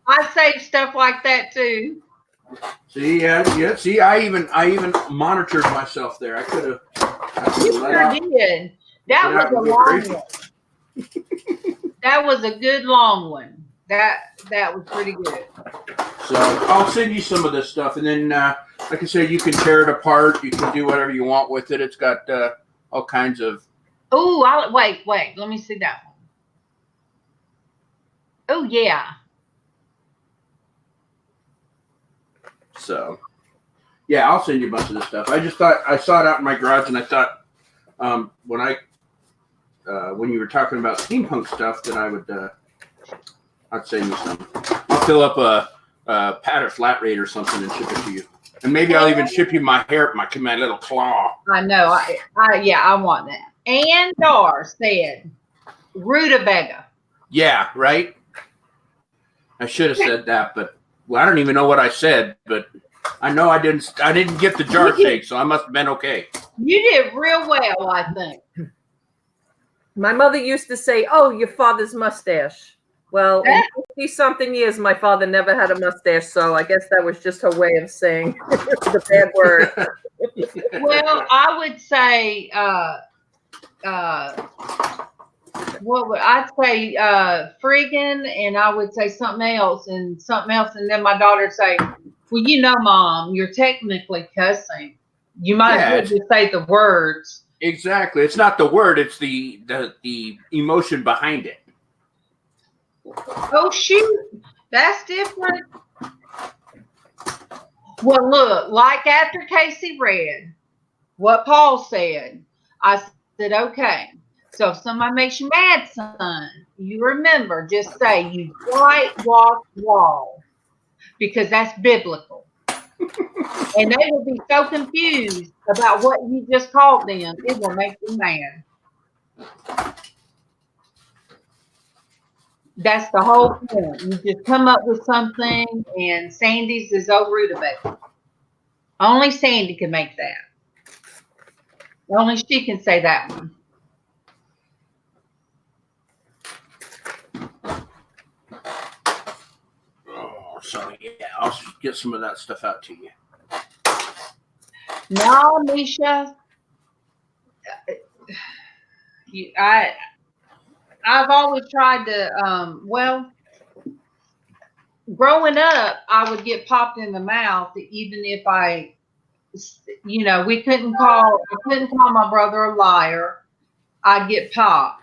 I save stuff like that too. See, yeah. See, I even monitored myself there. I could have. You sure did. That was a long one. That was a good long one. That was pretty good. So I'll send you some of this stuff, and then, like I said, you can tear it apart. You can do whatever you want with it. It's got all kinds of. Oh, wait. Let me see that one. Oh yeah. So, yeah, I'll send you a bunch of this stuff. I just thought I saw it out in my garage, and I thought when you were talking about steampunk stuff, that I'd send you some. I'll fill up a pad of flat rate or something and ship it to you, and maybe I'll even ship you my hair, my little claw. I know. I want that. And Dar said rutabaga. Yeah, right. I should have said that, but. Well, I don't even know what I said, but I know I didn't get the jar shake, so I must have been okay. You did real well, I think. My mother used to say, "Oh, your father's mustache." Well, in 50-something years, my father never had a mustache, so I guess that was just her way of saying the bad word. Well, I would say, what would I'd say? Friggin', and I would say something else, and then my daughter would say, "Well, you know, Mom, you're technically cussing. You might as well just say the words." Exactly. It's not the word; it's the emotion behind it. Oh shoot, that's different. Well, look, like after Casey read what Paul said, I said, okay. So if somebody makes you mad, son, you remember, just say you whitewash wall, because that's biblical. And they will be so confused about what you just called them, it will make them mad. That's the whole point. You just come up with something, and Sandy's is Xshydovex. Only Sandy can make that. Only she can say that one. Oh, so yeah, I'll get some of that stuff out to you. No, Misha. I've always tried to, well, growing up, I would get popped in the mouth, even if I, we couldn't call my brother a liar. I'd get popped.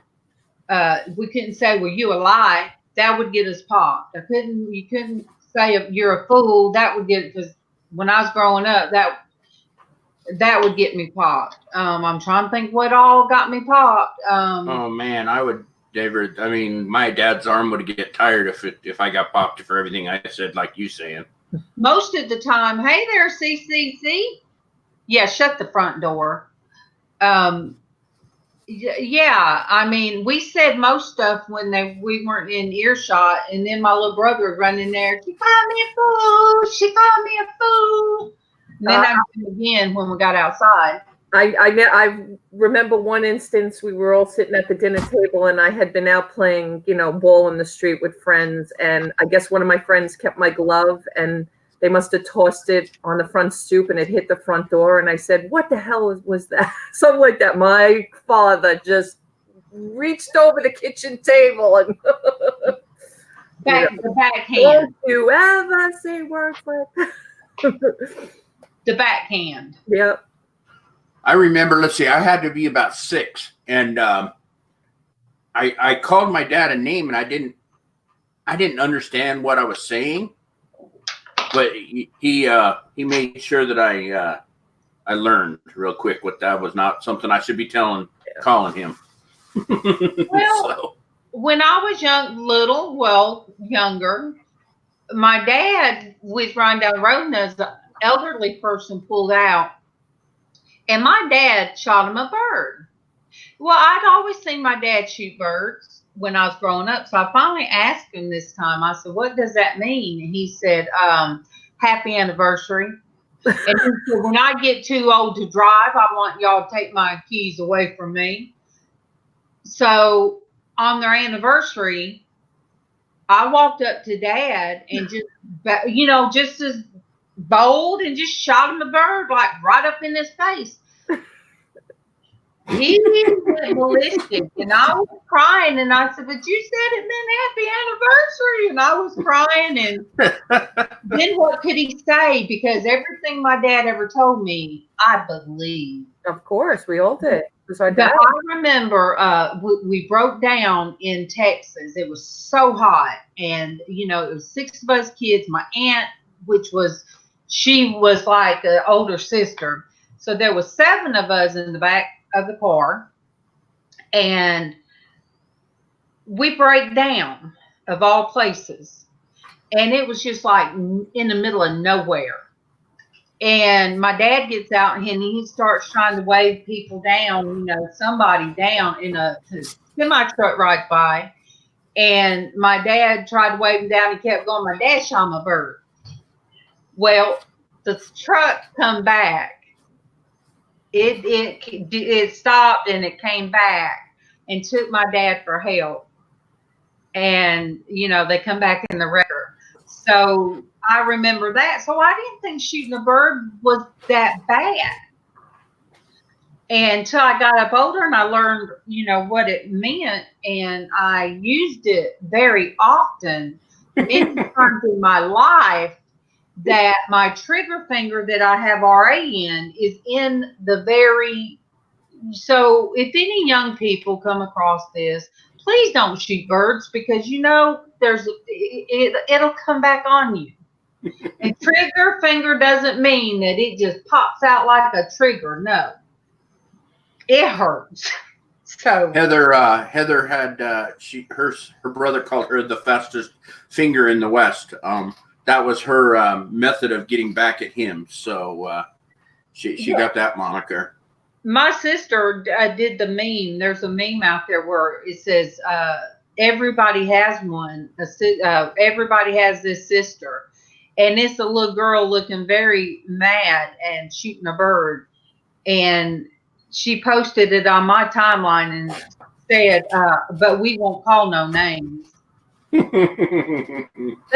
We couldn't say, well, you a lie. That would get us popped. You couldn't say you're a fool. That would get, because when I was growing up, that would get me popped. I'm trying to think what all got me popped. Oh man, my dad's arm would get tired if I got popped for everything I said, like you saying. Most of the time, hey there, CCC. Yeah, shut the front door. Yeah, I mean, we said most stuff when we weren't in earshot, and then my little brother would run in there. She called me a fool. She called me a fool. And then I did it again when we got outside. I remember one instance, we were all sitting at the dinner table, and I had been out playing, ball in the street with friends, and I guess one of my friends kept my glove, and they must have tossed it on the front stoop, and it hit the front door, and I said, what the hell was that? Something like that. My father just reached over the kitchen table and the backhand. Don't you ever say words like that. The backhand. Yep. I remember, let's see, I had to be about 6, and I called my dad a name, and I didn't understand what I was saying, but he made sure that I learned real quick what that was not something I should be calling him. Well, when I was younger, my dad was riding down the road, and as the elderly person pulled out, and my dad shot him a bird. Well, I'd always seen my dad shoot birds when I was growing up, so I finally asked him this time. I said, what does that mean? And he said, happy anniversary. And he said, when I get too old to drive, I want y'all to take my keys away from me. So on their anniversary, I walked up to Dad and just as bold, and just shot him a bird, like right up in his face. He went ballistic, and I was crying, and I said, but you said it meant happy anniversary, and I was crying, and then what could he say? Because everything my dad ever told me, I believed. Of course, we all did. But I remember we broke down in Texas. It was so hot, and it was 6 of us kids. My aunt, she was like an older sister, so there was 7 of us in the back of the car, and we break down, of all places, and it was just like in the middle of nowhere. And my dad gets out, and he starts trying to wave people down, somebody down, in a semi truck right by. And my dad tried to wave him down. He kept going. My dad shot him a bird. Well, the truck come back. It stopped, and it came back and took my dad for help. And they come back in the wrecker. So I remember that. So I didn't think shooting a bird was that bad. And until I got up older and I learned, what it meant, and I used it very often, many times in my life, that my trigger finger that I have RA in is in the very. So if any young people come across this, please don't shoot birds, because it'll come back on you. And trigger finger doesn't mean that it just pops out like a trigger. No. it hurts. So Heather had her brother called her the fastest finger in the West. That was her method of getting back at him. So she got that moniker. My sister did the meme. There's a meme out there where it says, everybody has one. Everybody has this sister. And it's a little girl looking very mad and shooting a bird. And she posted it on my timeline and said, but we won't call no names. But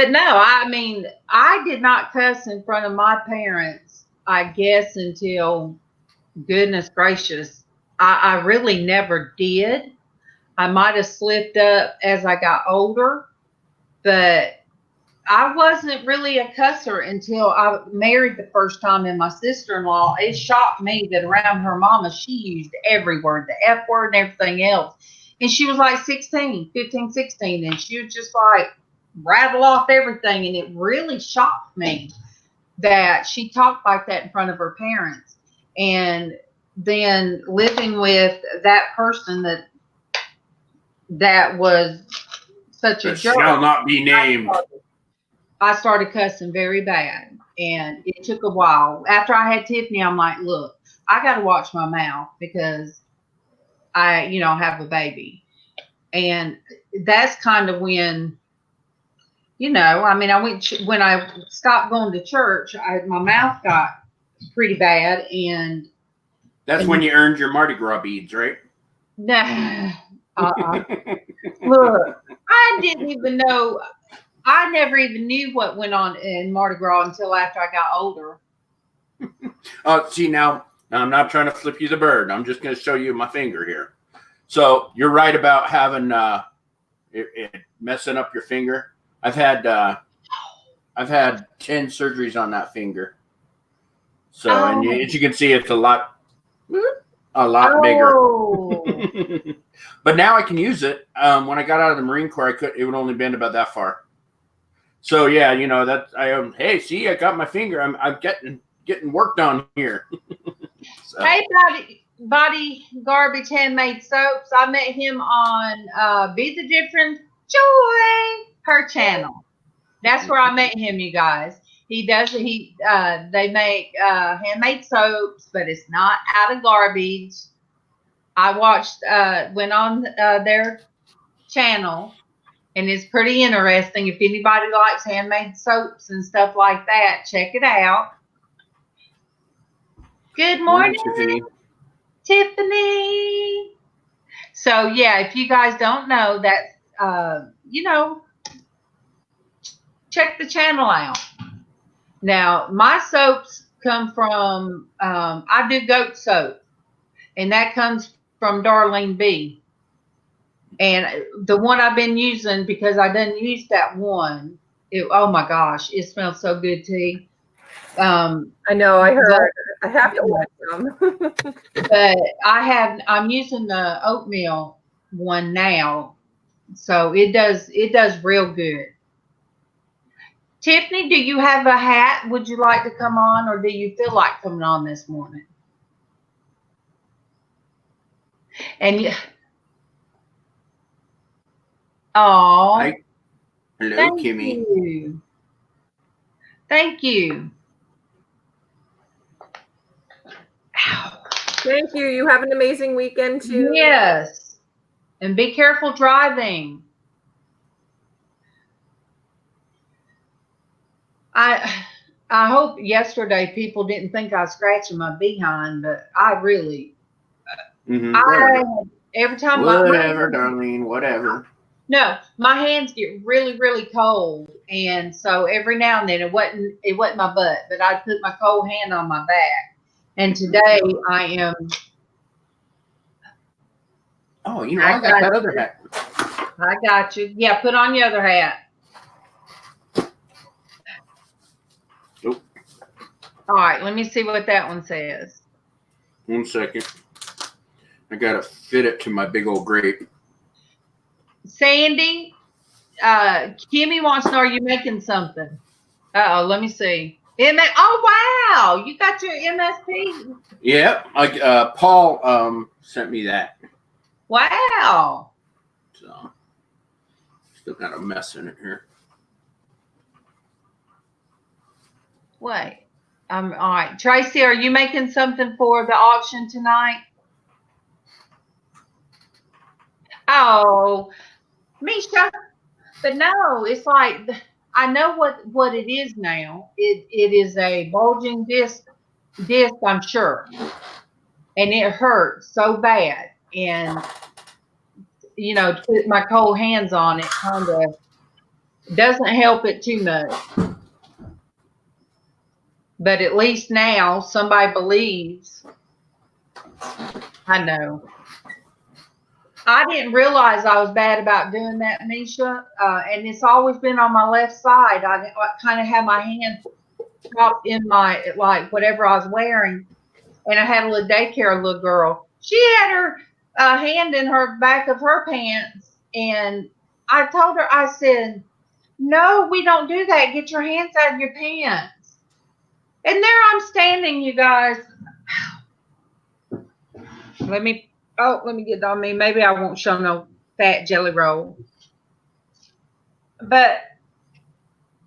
no, I mean, I did not cuss in front of my parents, I guess, until, goodness gracious, I really never did. I might have slipped up as I got older, but I wasn't really a cusser until I married the first time. And my sister-in-law, it shocked me that around her mama, she used every word, the F word and everything else. And she was like 15, 16, and she would just like rattle off everything. And it really shocked me that she talked like that in front of her parents. And then living with that person that was such a jerk. Shall not be named. I started cussing very bad, and it took a while. After I had Tiffany, I'm like, look, I got to watch my mouth because I, have a baby. And that's kind of when, when I stopped going to church, my mouth got pretty bad. And that's when you earned your Mardi Gras beads, right? Nah. Look, I didn't even know. I never even knew what went on in Mardi Gras until after I got older. See, now I'm not trying to flip you the bird. I'm just going to show you my finger here. So you're right about having it messing up your finger. I've had 10 surgeries on that finger. So and as you can see, it's a lot bigger. But now I can use it. When I got out of the Marine Corps, it would only bend about that far. So yeah, hey, see, I got my finger. I'm getting worked on here. So. Hey, Body Garbage Handmade Soaps. I met him on Be the Different Joy, her channel. That's where I met him, you guys. They make handmade soaps, but it's not out of garbage. I went on their channel, and it's pretty interesting. If anybody likes handmade soaps and stuff like that, check it out. Good morning, Tiffany. So, yeah, if you guys don't know that, check the channel out. Now, my soaps come from, I do goat soap, and that comes from Darlene B. And the one I've been using, because I didn't use that one, oh my gosh, it smells so good, T. I know, I heard. I have to want some. But I'm using the oatmeal one now, so it does real good. Tiffany, do you have a hat? Would you like to come on, or do you feel like coming on this morning? And hello, Kimmy. Thank you. Ow. Thank you. You have an amazing weekend too. Yes. And be careful driving. I hope yesterday people didn't think I was scratching my behind, but I really, every time whatever, Darlene, whatever. No, my hands get really, really cold, and so every now and then it wasn't my butt, but I'd put my cold hand on my back. And today I am. Oh, I got that other hat. I got you. Yeah, put on your other hat. Nope. All right, let me see what that one says. 1 second. I gotta fit it to my big old grape. Sandy, Kimmy wants to know, are you making something? Uh-oh, let me see. Oh wow, you got your MSP. Yep. Paul sent me that. Wow. So still got a mess in it here. Wait. All right. Traci, are you making something for the auction tonight? Oh, Misha. But no, it's like I know what it is now. It is a bulging disc, I'm sure. And it hurts so bad. And to put my cold hands on it kind of doesn't help it too much. But at least now somebody believes. I know. I didn't realize I was bad about doing that, Misha. And it's always been on my left side. I kind of had my hand propped in my, like, whatever I was wearing. And I had a little little girl. She had her hand in her back of her pants. And I told her, I said, no, we don't do that. Get your hands out of your pants. And there I'm standing, you guys. Let me get on me. Maybe I won't show no fat jelly roll. But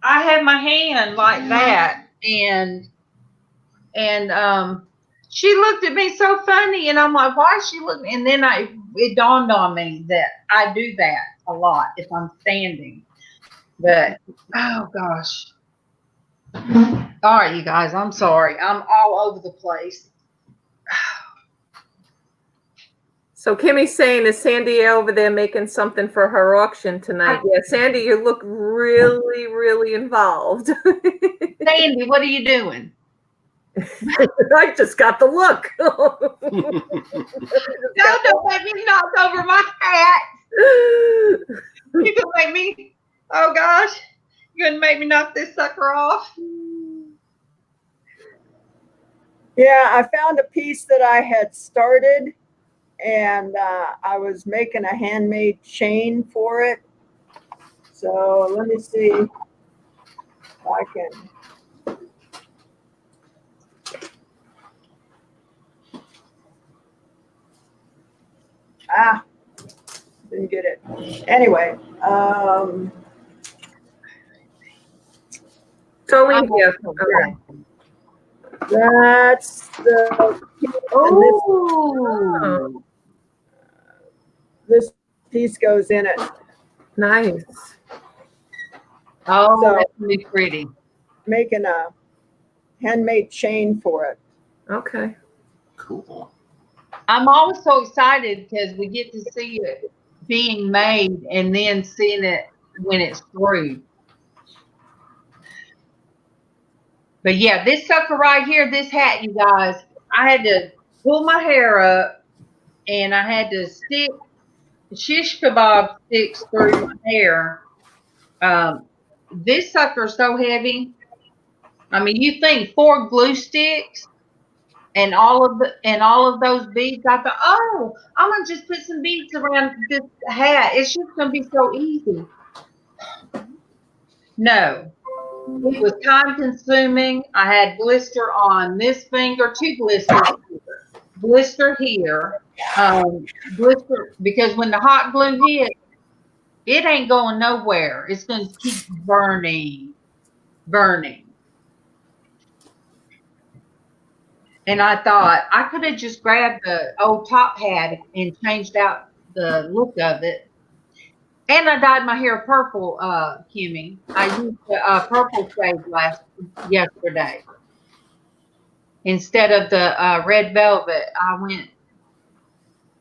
I had my hand like that, and she looked at me so funny, and I'm like, why is she looking? And then it dawned on me that I do that a lot if I'm standing. But oh gosh. All right, you guys, I'm sorry. I'm all over the place. So Kimmy's saying, is Sandy over there making something for her auction tonight? Yeah, Sandy, you look really, really involved. Sandy, what are you doing? I just got the look. Don't make me knock over my hat. You gonna make me? Oh gosh, you're gonna make me knock this sucker off. Yeah, I found a piece that I had started, and I was making a handmade chain for it. So let me see if I can. Didn't get it. Anyway, So here. Okay. That's the. Oh. This piece goes in it. Nice. Oh, So, that's gonna be pretty. Making a handmade chain for it. Okay. Cool. I'm always so excited because we get to see it being made and then seeing it when it's through. But yeah, this sucker right here, this hat, you guys, I had to pull my hair up and I had to stick shish kebab sticks through my hair. This sucker's so heavy. I mean, you think 4 glue sticks and all of those beads. I thought, oh, I'm gonna just put some beads around this hat. It's just gonna be so easy. No, it was time consuming. I had blister on this finger, 2 blisters, blister here, blister because when the hot glue hit, it ain't going nowhere. It's going to keep burning. And I thought I could have just grabbed the old top hat and changed out the look of it. And I dyed my hair purple, Kimmy. I used the purple shade yesterday. Instead of the red velvet,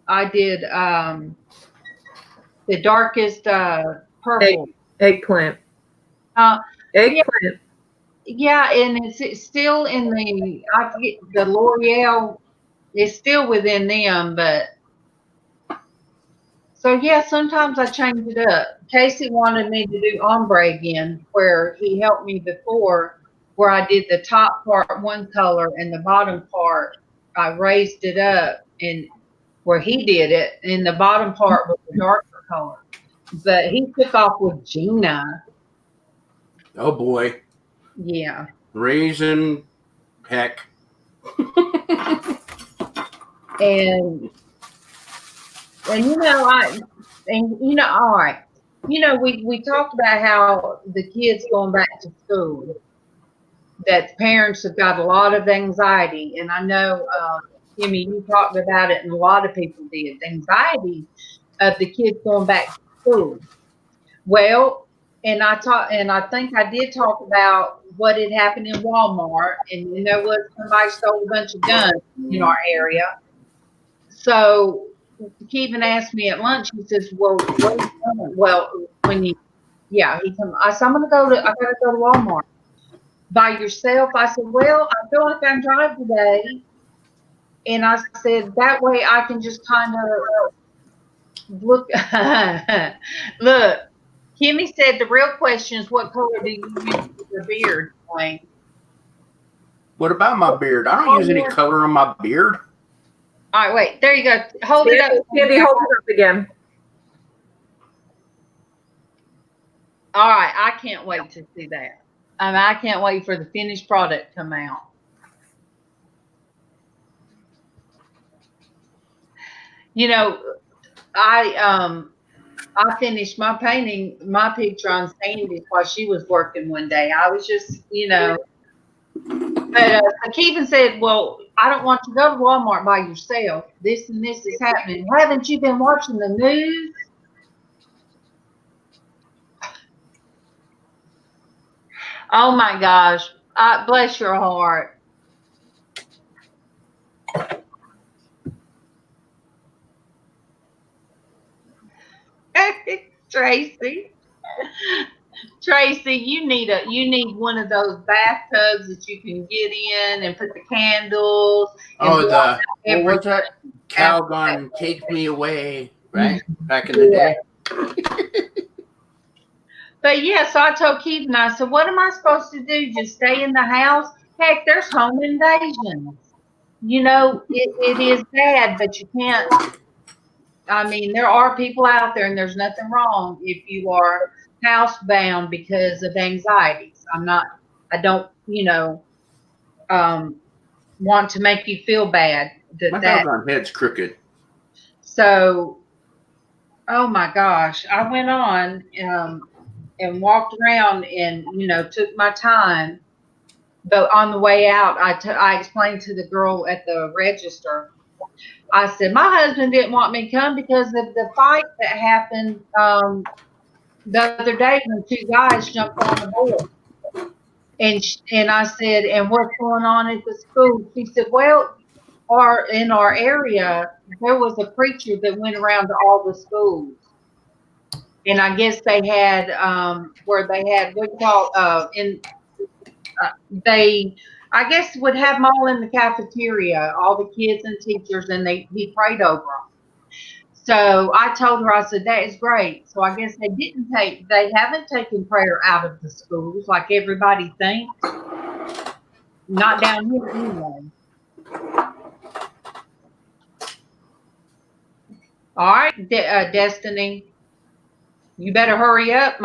I did the darkest purple. Eggplant. Eggplant. Yeah, and it's still in I forget, the L'Oreal is still within them, but so yeah, sometimes I change it up. Casey wanted me to do ombre again, where he helped me before, where I did the top part one color and the bottom part I raised it up, and where he did it, and the bottom part was a darker color. But he took off with Gina. Oh boy. Yeah. Raising heck. and all right. We talked about how the kids going back to school, that parents have got a lot of anxiety. And I know, Kimmy, you talked about it, and a lot of people did. The anxiety of the kids going back to school. Well, and I think I did talk about what had happened in Walmart, and there was somebody stole a bunch of guns in our area. So Kevin asked me at lunch. He says, "Well, what are you doing?" Well, he come. I said, I gotta go to Walmart by yourself. I said, well, I feel like I'm driving today, and I said that way I can just kind of look. Look, Kimmy said the real question is, what color do you use for your beard, Wayne? What about my beard? I don't use any color on my beard. All right, wait. There you go. Hold it up. Candy, hold it up again. All right. I can't wait to see that. I can't wait for the finished product to come out. I finished my painting, my picture on Sandy while she was working one day. I was just, But Kevin said, well, I don't want you to go to Walmart by yourself. This and this is happening. Haven't you been watching the news? Oh, my gosh. Bless your heart. Traci, you need one of those bathtubs that you can get in and put the candles. What's that? Calgon, Take Me Away, right? Back in the day. But yeah, so I told Keith, and I said, what am I supposed to do? Just stay in the house? Heck, there's home invasions. It is bad, but you can't. I mean, there are people out there, and there's nothing wrong if you are housebound because of anxieties. I don't, want to make you feel bad. My doggone head's crooked. So, oh my gosh, I went on and walked around and, took my time. But on the way out, I explained to the girl at the register. I said, my husband didn't want me to come because of the fight that happened the other day when two guys jumped on the board. And I said, and what's going on at the school? She said, well, in our area, there was a preacher that went around to all the schools. And I guess they had, I guess would have them all in the cafeteria, all the kids and teachers, and he prayed over them. So I told her, I said, that is great. So I guess they haven't taken prayer out of the schools like everybody thinks. Not down here anyway. All right, Destiny, you better hurry up.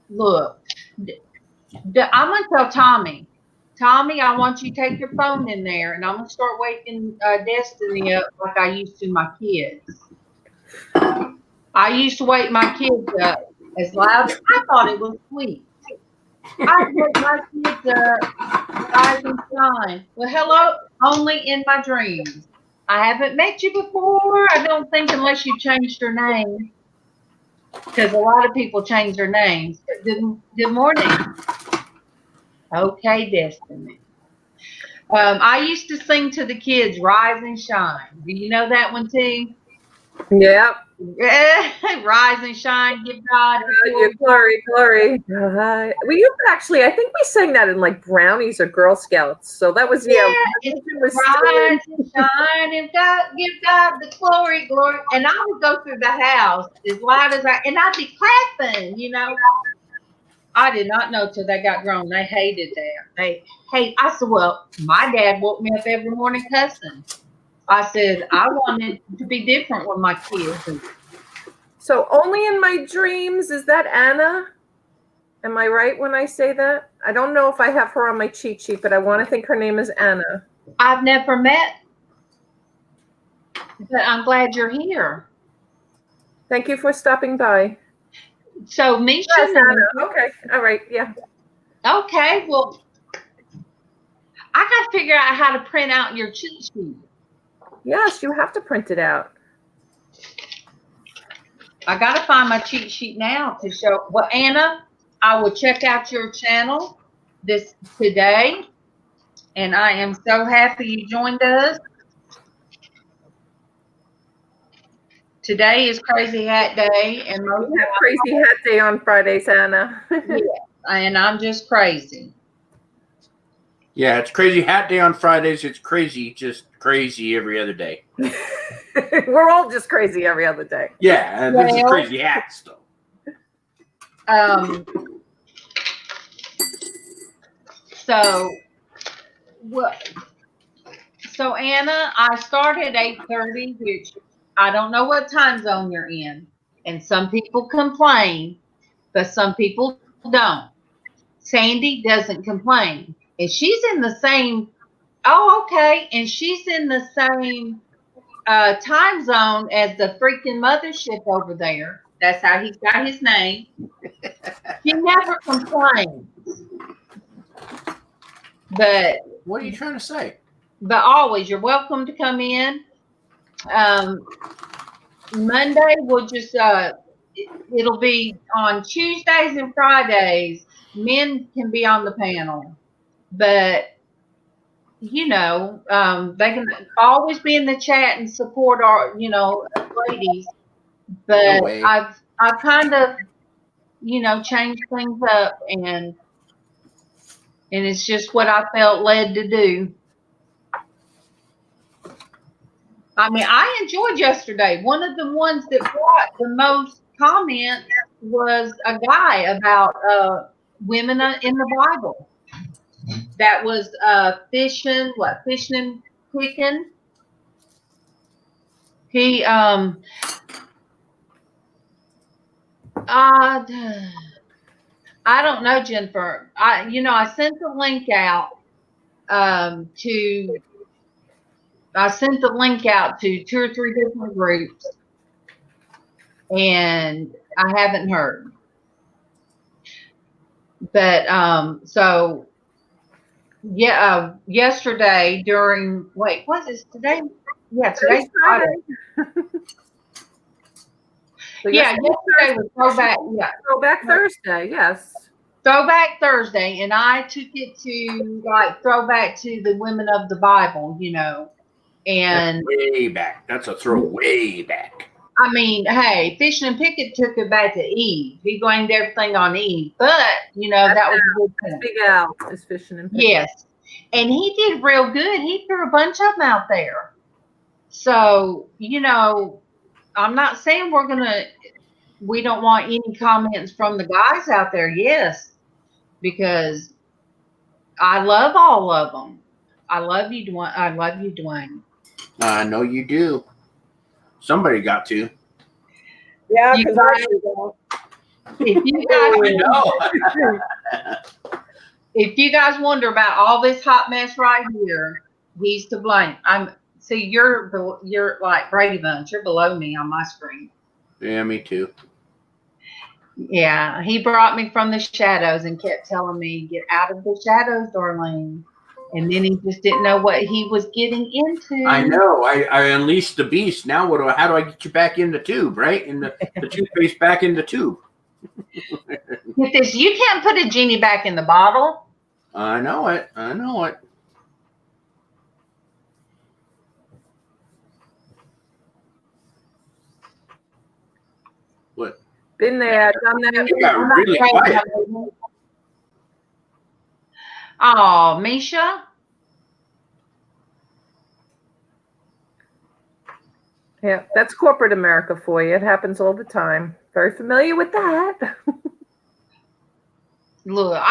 Look, I'm going to tell Tommy, I want you to take your phone in there, and I'm going to start waking Destiny up like I used to my kids. I used to wake my kids up as loud as I thought it was sweet. I wake my kids up, rise and shine. Well, hello, only in my dreams. I haven't met you before, I don't think, unless you changed your name. Because a lot of people change their names. Good morning. Okay, Destiny. I used to sing to the kids, Rise and Shine. Do you know that one too? Yep. Rise and shine, give God glory. We used to actually, I think we sang that in like brownies or Girl Scouts. So that was, it was rise and shine and give God the glory. And I would go through the house as loud as and I'd be clapping, I did not know till they got grown. They hated that. I said, well, my dad woke me up every morning cussing. I said, I wanted to be different with my kids. So only in my dreams, is that Anna? Am I right when I say that? I don't know if I have her on my cheat sheet, but I want to think her name is Anna. I've never met, but I'm glad you're here. Thank you for stopping by. So Misha. Yes, Anna. Okay. All right. Yeah. Okay. Well, I got to figure out how to print out your cheat sheet. Yes, you have to print it out. I got to find my cheat sheet now to show. Well, Anna, I will check out your channel today, and I am so happy you joined us. Today is Crazy Hat Day, and we have Crazy Hat Day on Fridays, Anna. Yeah, and I'm just crazy. Yeah, it's Crazy Hat Day on Fridays. It's just crazy every other day. We're all just crazy every other day. Yeah, and this is Crazy Hats, though. So Anna, I start at 8:30, which I don't know what time zone you're in, and some people complain, but some people don't. Sandy doesn't complain, and she's in the same. Oh, okay, and she's in the same time zone as the freaking mothership over there. That's how he's got his name. She never complains. But what are you trying to say? But always, you're welcome to come in. Monday, we'll just it'll be on Tuesdays and Fridays. Men can be on the panel, but you know, they can always be in the chat and support our, ladies. But no I've kind of, changed things up, and it's just what I felt led to do. I mean, I enjoyed yesterday. One of the ones that brought the most comments was a guy about women in the Bible. That was fishing and picking. He I don't know, Jennifer. I sent the link out to 2 or 3 different groups, and I haven't heard. But so yeah, yesterday during was this today? Yeah, today's Friday. So yeah, yesterday was Throwback. Yeah, Throwback Thursday. Yes. Throwback Thursday, and I took it to throwback to the women of the Bible, and that's way back. That's a throw way back. I mean, hey, Fishing and Pickett took it back to Eve. He blamed everything on Eve, but that was a good thing. Big Al is Fishing and Pickett. Yes, and he did real good. He threw a bunch of them out there. So I'm not saying we don't want any comments from the guys out there. Yes, because I love all of them. I love you, Dwayne. I love you, Dwayne. I know you do. Somebody got to. Yeah, because I don't. If if you guys wonder about all this hot mess right here, he's to blame. You're like Brady Bunch. You're below me on my screen. Yeah, me too. Yeah, he brought me from the shadows and kept telling me, "Get out of the shadows, Darlene." And then he just didn't know what he was getting into. I know. I unleashed the beast. Now how do I get you back in the tube, right? In the toothpaste back in the tube. Get this, you can't put a genie back in the bottle. I know it. What? Been there, done that. You got really quiet. Oh, Misha. Yeah, that's corporate America for you. It happens all the time. Very familiar with that. Look,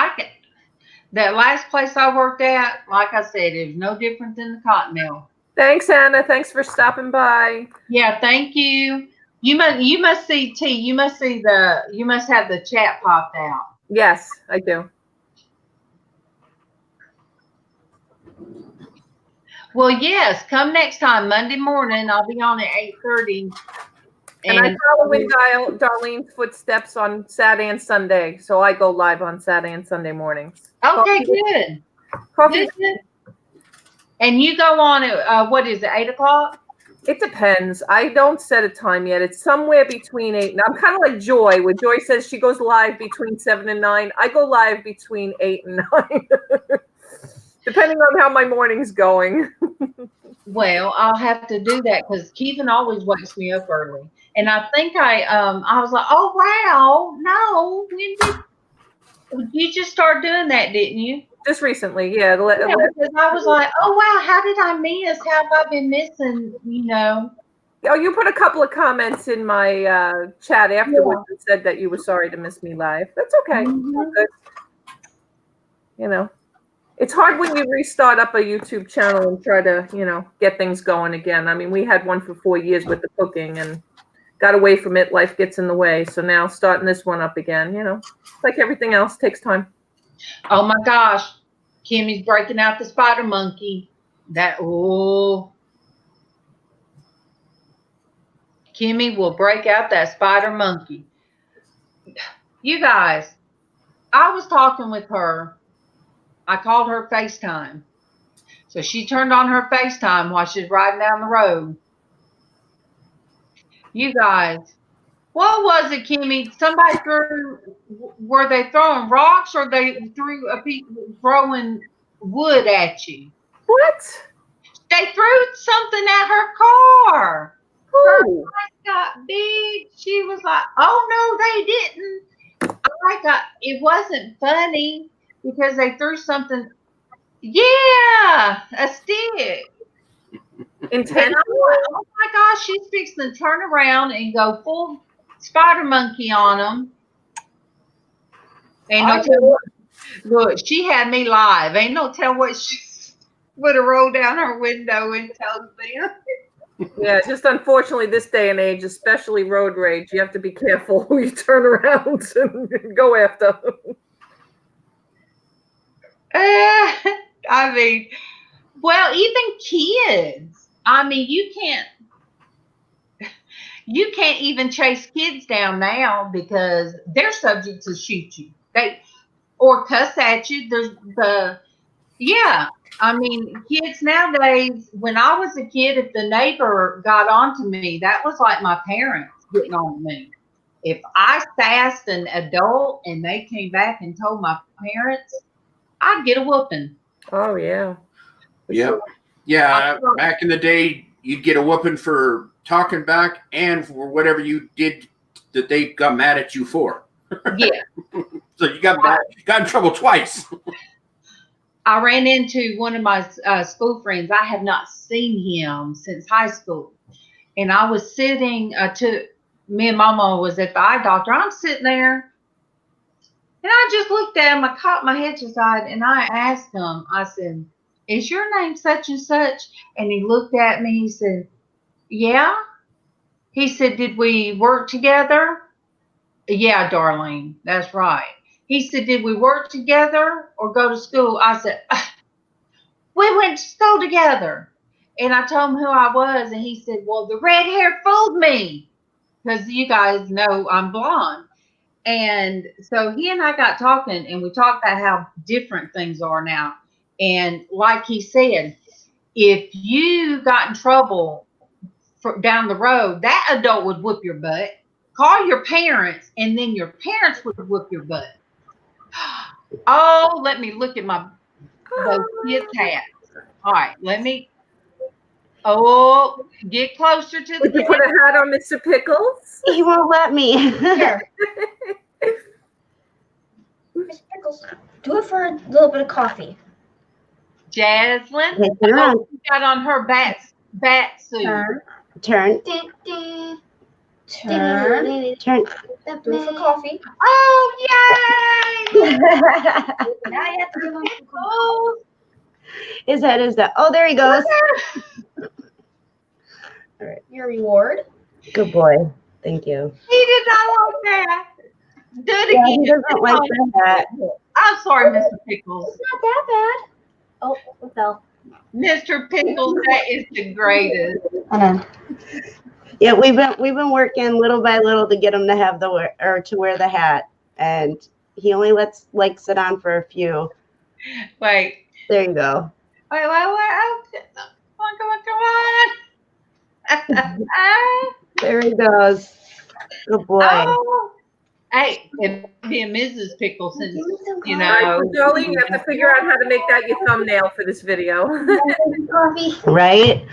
that last place I worked at, like I said, it was no different than the cotton mill. Thanks, Anna. Thanks for stopping by. Yeah, thank you. You must see T. You must have the chat popped out. Yes, I do. Well, yes, come next time, Monday morning. I'll be on at 8:30. And I follow in Darlene's footsteps on Saturday and Sunday. So I go live on Saturday and Sunday mornings. Okay, good. Coffee. Good. And you go on at, what is it, 8 o'clock? It depends. I don't set a time yet. It's somewhere between 8. And I'm kind of like Joy, where Joy says she goes live between 7 and 9. I go live between 8 and 9, depending on how my morning's going. Well, I'll have to do that because Keevan always wakes me up early. And I think I was like, oh, wow, no. When did you just start doing that, didn't you? Just recently, yeah. Because I was like, oh, wow, how did I miss? How have I been missing, Oh, you put a couple of comments in my chat afterwards and said that you were sorry to miss me live. That's okay. Mm-hmm. Good. It's hard when you restart up a YouTube channel and try to, get things going again. I mean, we had one for 4 years with the cooking and got away from it. Life gets in the way. So now starting this one up again, like everything else, takes time. Oh my gosh. Kimmy's breaking out the spider monkey. Kimmy will break out that spider monkey. You guys, I was talking with her. I called her FaceTime. So she turned on her FaceTime while she's riding down the road. You guys, what was it, Kimmy? Somebody were they throwing rocks or they throwing wood at you? What? They threw something at her car. Her eyes got big. She was like, oh, no, they didn't. It wasn't funny because they threw something. Yeah, a stick. Intense. Oh my gosh, she's fixing to turn around and go full spider monkey on them. Look, she had me live. Ain't no tell what she would have rolled down her window and told them. Yeah, just unfortunately this day and age, especially road rage, you have to be careful who you turn around and go after. I mean, well, even kids. I mean, you can't even chase kids down now because they're subject to shoot you. Or cuss at you. I mean, kids nowadays, when I was a kid, if the neighbor got on to me, that was like my parents getting on to me. If I sassed an adult and they came back and told my parents, I'd get a whooping. Oh, yeah. Yep. Yeah. Back in the day, you'd get a whooping for talking back and for whatever you did that they got mad at you for. Yeah. So you got in trouble twice. I ran into one of my school friends. I have not seen him since high school. And I was sitting me and MawMaw was at the eye doctor. I'm sitting there. And I just looked at him. I caught my head to the side. And I asked him, I said, is your name such and such? And he looked at me. He said, yeah. He said, did we work together? Yeah, Darlene. That's right. He said, did we work together or go to school? I said, we went to school together. And I told him who I was. And he said, well, the red hair fooled me because you guys know I'm blonde. And so he and I got talking and we talked about how different things are now. And like he said, if you got in trouble down the road, that adult would whoop your butt. Call your parents and then your parents would whoop your butt. Oh, let me look at those kids' hats. All right, get closer to the Would you put a hat on Mr. Pickles? He won't let me. Here. Mr. Pickles, do it for a little bit of coffee. Jaslyn, she got on her bat suit. Turn. Turn. Do it for coffee. Oh, yay! Now you have to give him some coffee. His head is that. Oh, there he goes. All right, your reward. Good boy. Thank you. He did not like that. Do it Yeah, again. he doesn't like the hat. I'm sorry, Mr. Pickles. It's not that bad. Oh, what fell? Mr. Pickles, that is the greatest. Hold on. Yeah, we've been working little by little to get him to have to wear the hat, and he only likes it on for a few. Wait. There you go. Wait. Oh, come on. There he goes. Good boy. Oh. Hey, it be a Mrs. Pickles, since you All right, know. so Jolie, you have to figure out how to make that your thumbnail for this video. Coffee. Right?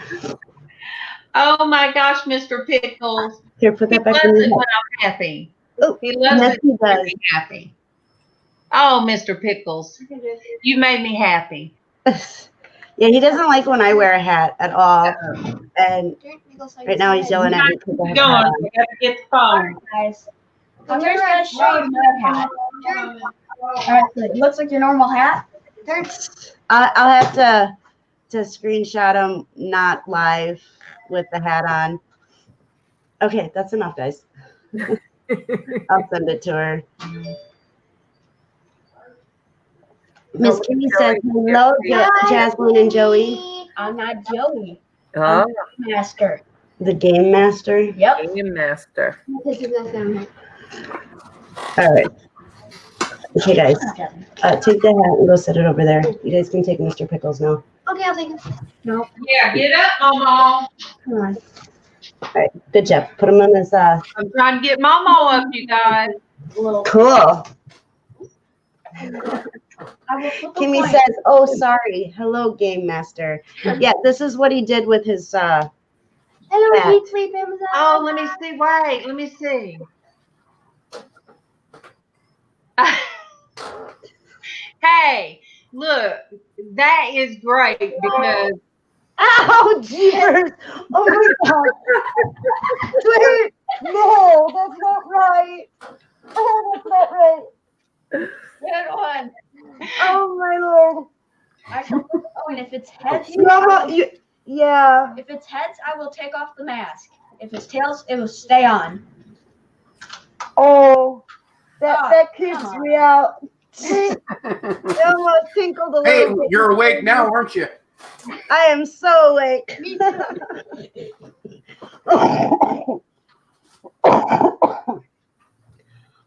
Oh my gosh, Mr. Pickles. Here, put He that back loves in it the when hat. I'm happy. Oh, He loves yes, it he when does. I'm happy. Oh, Mr. Pickles, you made me happy. Yeah, he doesn't like when I wear a hat at all. And right now he's yelling at me because I have a hat Going, on. we got to get the phone. Guys. I'm just gonna show you my hat. Alright, so it looks like your normal hat. I'll have to screenshot him not live with the hat on. Okay, that's enough, guys. I'll send it to her. Miss Kimmy says, hello, Jasmine and Joey. I'm not Joey. Oh, Master. The game master. Yep. Game master. All right. Okay, guys. Take the hat and go set it over there. You guys can take Mr. Pickles now. Okay, I'll take it. No. Yeah, get up, MawMaw. Come on. All right. Good job. Put him on his. I'm trying to get MawMaw up, you guys. Cool. I will flip a Kimmy coin. says, "Oh, sorry. Hello, game master." Yeah, this is what he did with his. Hello, hat. Deep Sleep Amazon. Oh, let me see. Wait, let me see. Hey, look, that is great because Ow, jeepers! Oh my God! Wait, no, that's not right. Oh, that's not right. Good one. Oh my Lord! Oh, and if it's heads, Yeah. if it's heads, I will take off the mask. If it's tails, it will stay on. Oh, that Oh, creeps come on. me out. It almost tinkled a Hey, little bit. you're awake now, aren't you? I am so awake.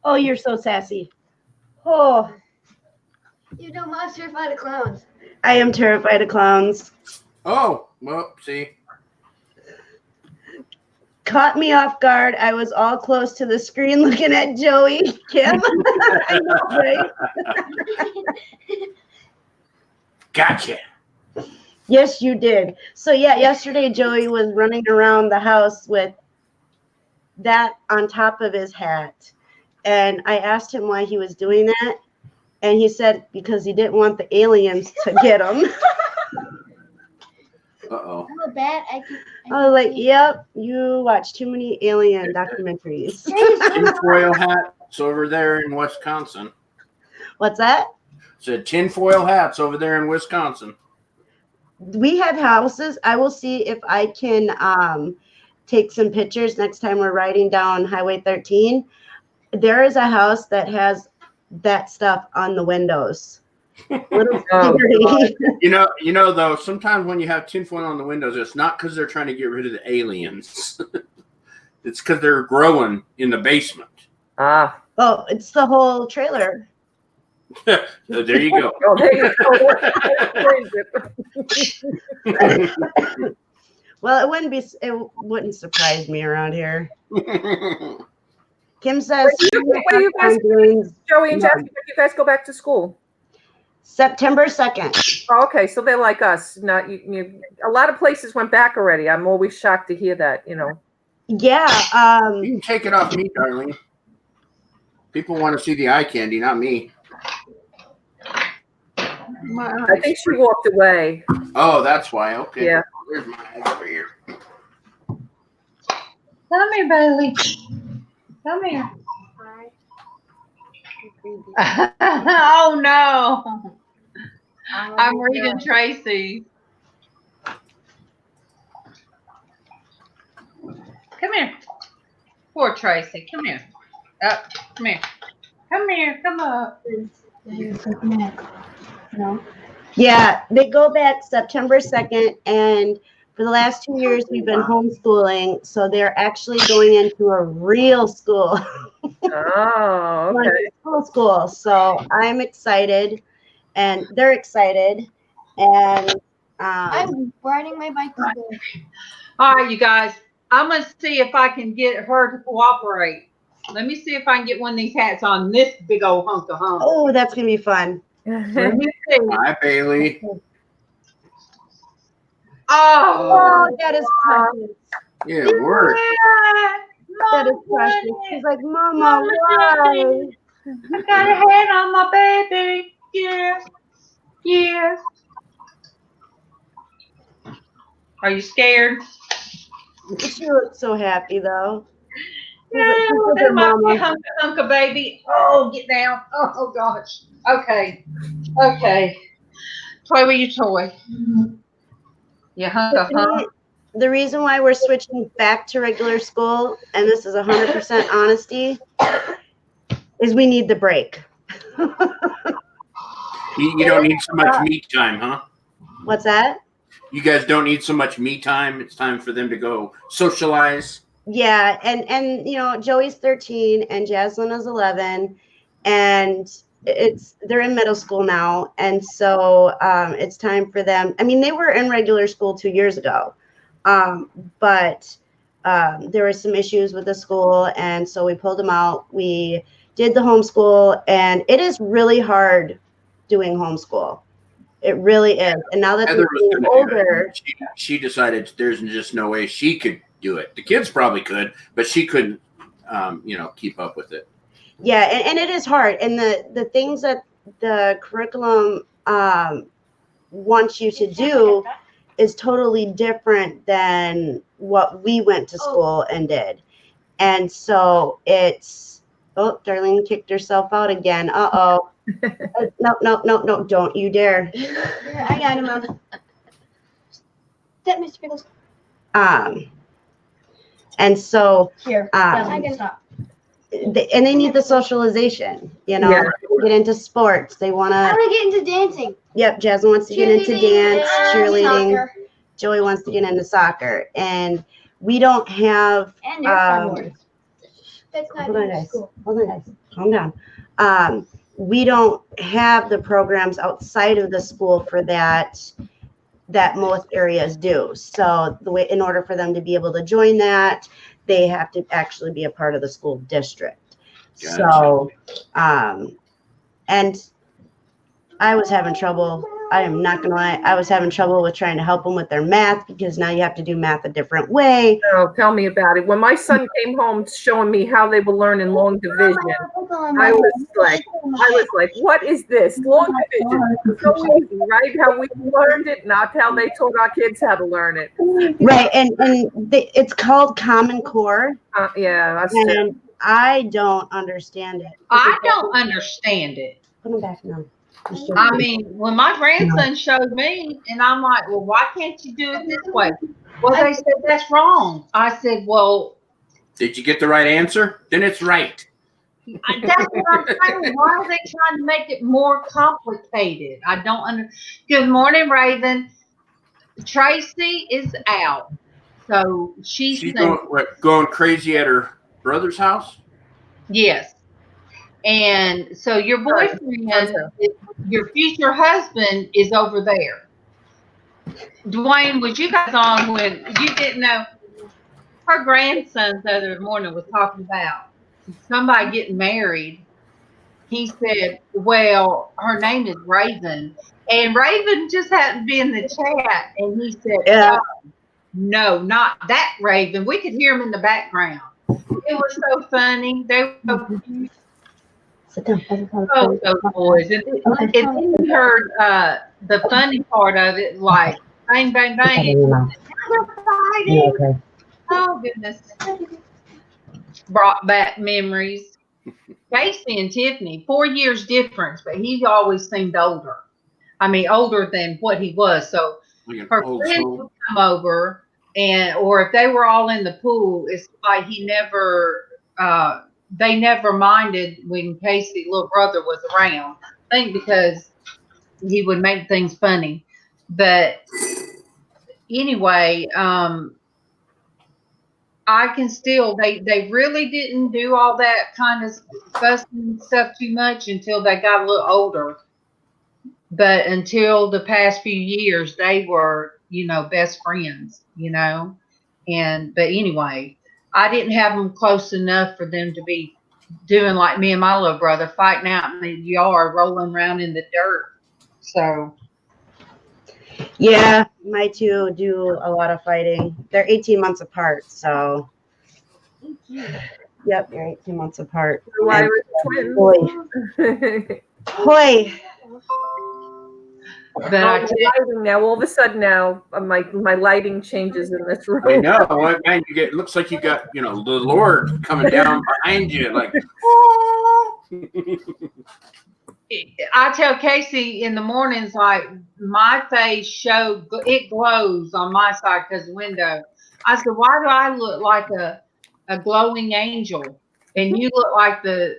Oh, you're so sassy. Oh, You know, I'm terrified of clowns. I am terrified of clowns. Oh, well, see. Caught me off guard. I was all close to the screen looking at Joey. Kim. I know, right? Gotcha. Yes, you did. So yeah, yesterday Joey was running around the house with that on top of his hat. And I asked him why he was doing that. And he said because he didn't want the aliens to get him. Uh-oh. I'm a bad. I was like, yep, you watch too many alien documentaries. Tinfoil hats over there in Wisconsin. What's that? Said tinfoil hats over there in Wisconsin. We have houses. I will see if I can take some pictures next time we're riding down Highway 13. There is a house that has that stuff on the windows. Little scary. You know, though, sometimes when you have tinfoil on the windows, it's not because they're trying to get rid of the aliens. It's because they're growing in the basement. Ah. Oh, it's the whole trailer. So there you go. Oh, there you go. Well, it wouldn't surprise me around here. Kim says Joey and Jackie, when you guys go back to school? September 2nd. Oh, okay, so they're like us. Not you. A lot of places went back already. I'm always shocked to hear that. You know. Yeah. You can take it off me, darling. People want to see the eye candy, not me. I think she walked away. Oh, that's why. Okay. Yeah. There's my eye over here. come here, Bailey. Come here. Oh no. I'm reading Traci. Come here. Poor Traci. Come here. Come here. Come here. Come up. No. Yeah, they go back September 2nd, and for the last 2 years we've been homeschooling, so they're actually going into a real school. Oh, okay. School. So I'm excited, and they're excited, and I'm riding my bike to school. All right, you guys. I'm gonna see if I can get her to cooperate. Let me see if I can get one of these hats on this big old hunk of hump. oh, that's gonna be fun. Let me see. Hi, Bailey. Oh, that is precious. Yeah, work. That is precious. She's like, Mama, why? I got a hat on my baby. Yes. Yes. Are you scared? She looks so happy though. No, that might be hunk of baby. Oh, get down. Oh gosh. Okay. Okay. Play with your toy. You hunk of hump. The reason why we're switching back to regular school, and this is 100% honesty, is we need the break. You don't need so much me time, huh? What's that? You guys don't need so much me time. It's time for them to go socialize. Yeah, and you know, Joey's 13 and Jaslyn is 11, and they're in middle school now, and so it's time for them. I mean, they were in regular school 2 years ago, but there were some issues with the school, and so we pulled them out. We did the homeschool, and it is really hard doing homeschool. It really is. And now that they're getting older, she decided there's just no way she could do it. The kids probably could, but she couldn't, keep up with it. Yeah, and it is hard. And the things that the curriculum wants you to do is totally different than what we went to school and did. And so it's, oh, Darlene kicked herself out again. Uh-oh. No, don't you dare. I got him, Mama. That Mr. Pickles. And so Here, I can stop. And they need the socialization, you know. Yeah. Get into sports. They want I to. want to get into dancing. Yep, Jasmine wants to get into dance, cheerleading. Soccer. Joey wants to get into soccer, and we don't have. And there's That's not Hold on, in guys. school. Hold on, guys. Calm down. We don't have the programs outside of the school for that most areas do. So in order for them to be able to join that, they have to actually be a part of the school district. Gotcha. So, and I was having trouble. I am not going to lie. I was having trouble with trying to help them with their math because now you have to do math a different way. Oh, tell me about it. When my son came home showing me how they were learning long division, I was like, what is this? Long division. It's so easy, right? How we learned it, not how they taught our kids how to learn it. Right. And it's called Common Core. Yeah. That's and it. I don't understand it. I don't understand it. Put them back now. I mean, when my grandson showed me, and I'm like, well, why can't you do it this way? Well, they said that's wrong. I said, well, did you get the right answer? Then it's right. That's what I'm saying. Why are they trying to make it more complicated? I don't understand. Good morning, Raven. Traci is out, so she's going crazy at her brother's house. Yes. And so your boyfriend, your future husband, is over there. Dwayne, was you guys on when you didn't know? Her grandson the other morning was talking about somebody getting married. He said, well, her name is Raven. And Raven just happened to be in the chat. And he said, no, not that Raven. We could hear him in the background. It was so funny. They were so cute. So boys. And then we heard the funny part of it, like bang, bang, bang. They're fighting. Okay. Oh goodness. Brought back memories. Casey and Tiffany, 4 years difference, but he always seemed older. I mean, older than what he was. So her friends would come over, or if they were all in the pool, it's like he never they never minded when Casey's little brother was around. I think because he would make things funny. But anyway, I can still, they really didn't do all that kind of fussing stuff too much until they got a little older. But until the past few years, they were, best friends, but anyway, I didn't have them close enough for them to be doing like me and my little brother, fighting out in the yard, rolling around in the dirt. So. Yeah, my two do a lot of fighting. They're 18 months apart, so. Yep, they're 18 months apart. Irish twins. Boy. But lighting now, all of a sudden now, my lighting changes in this room. I know, man. It looks like you got, the Lord coming down behind you, like. I tell Casey in the mornings, like my face it glows on my side because the window. I said, why do I look like a glowing angel, and you look like the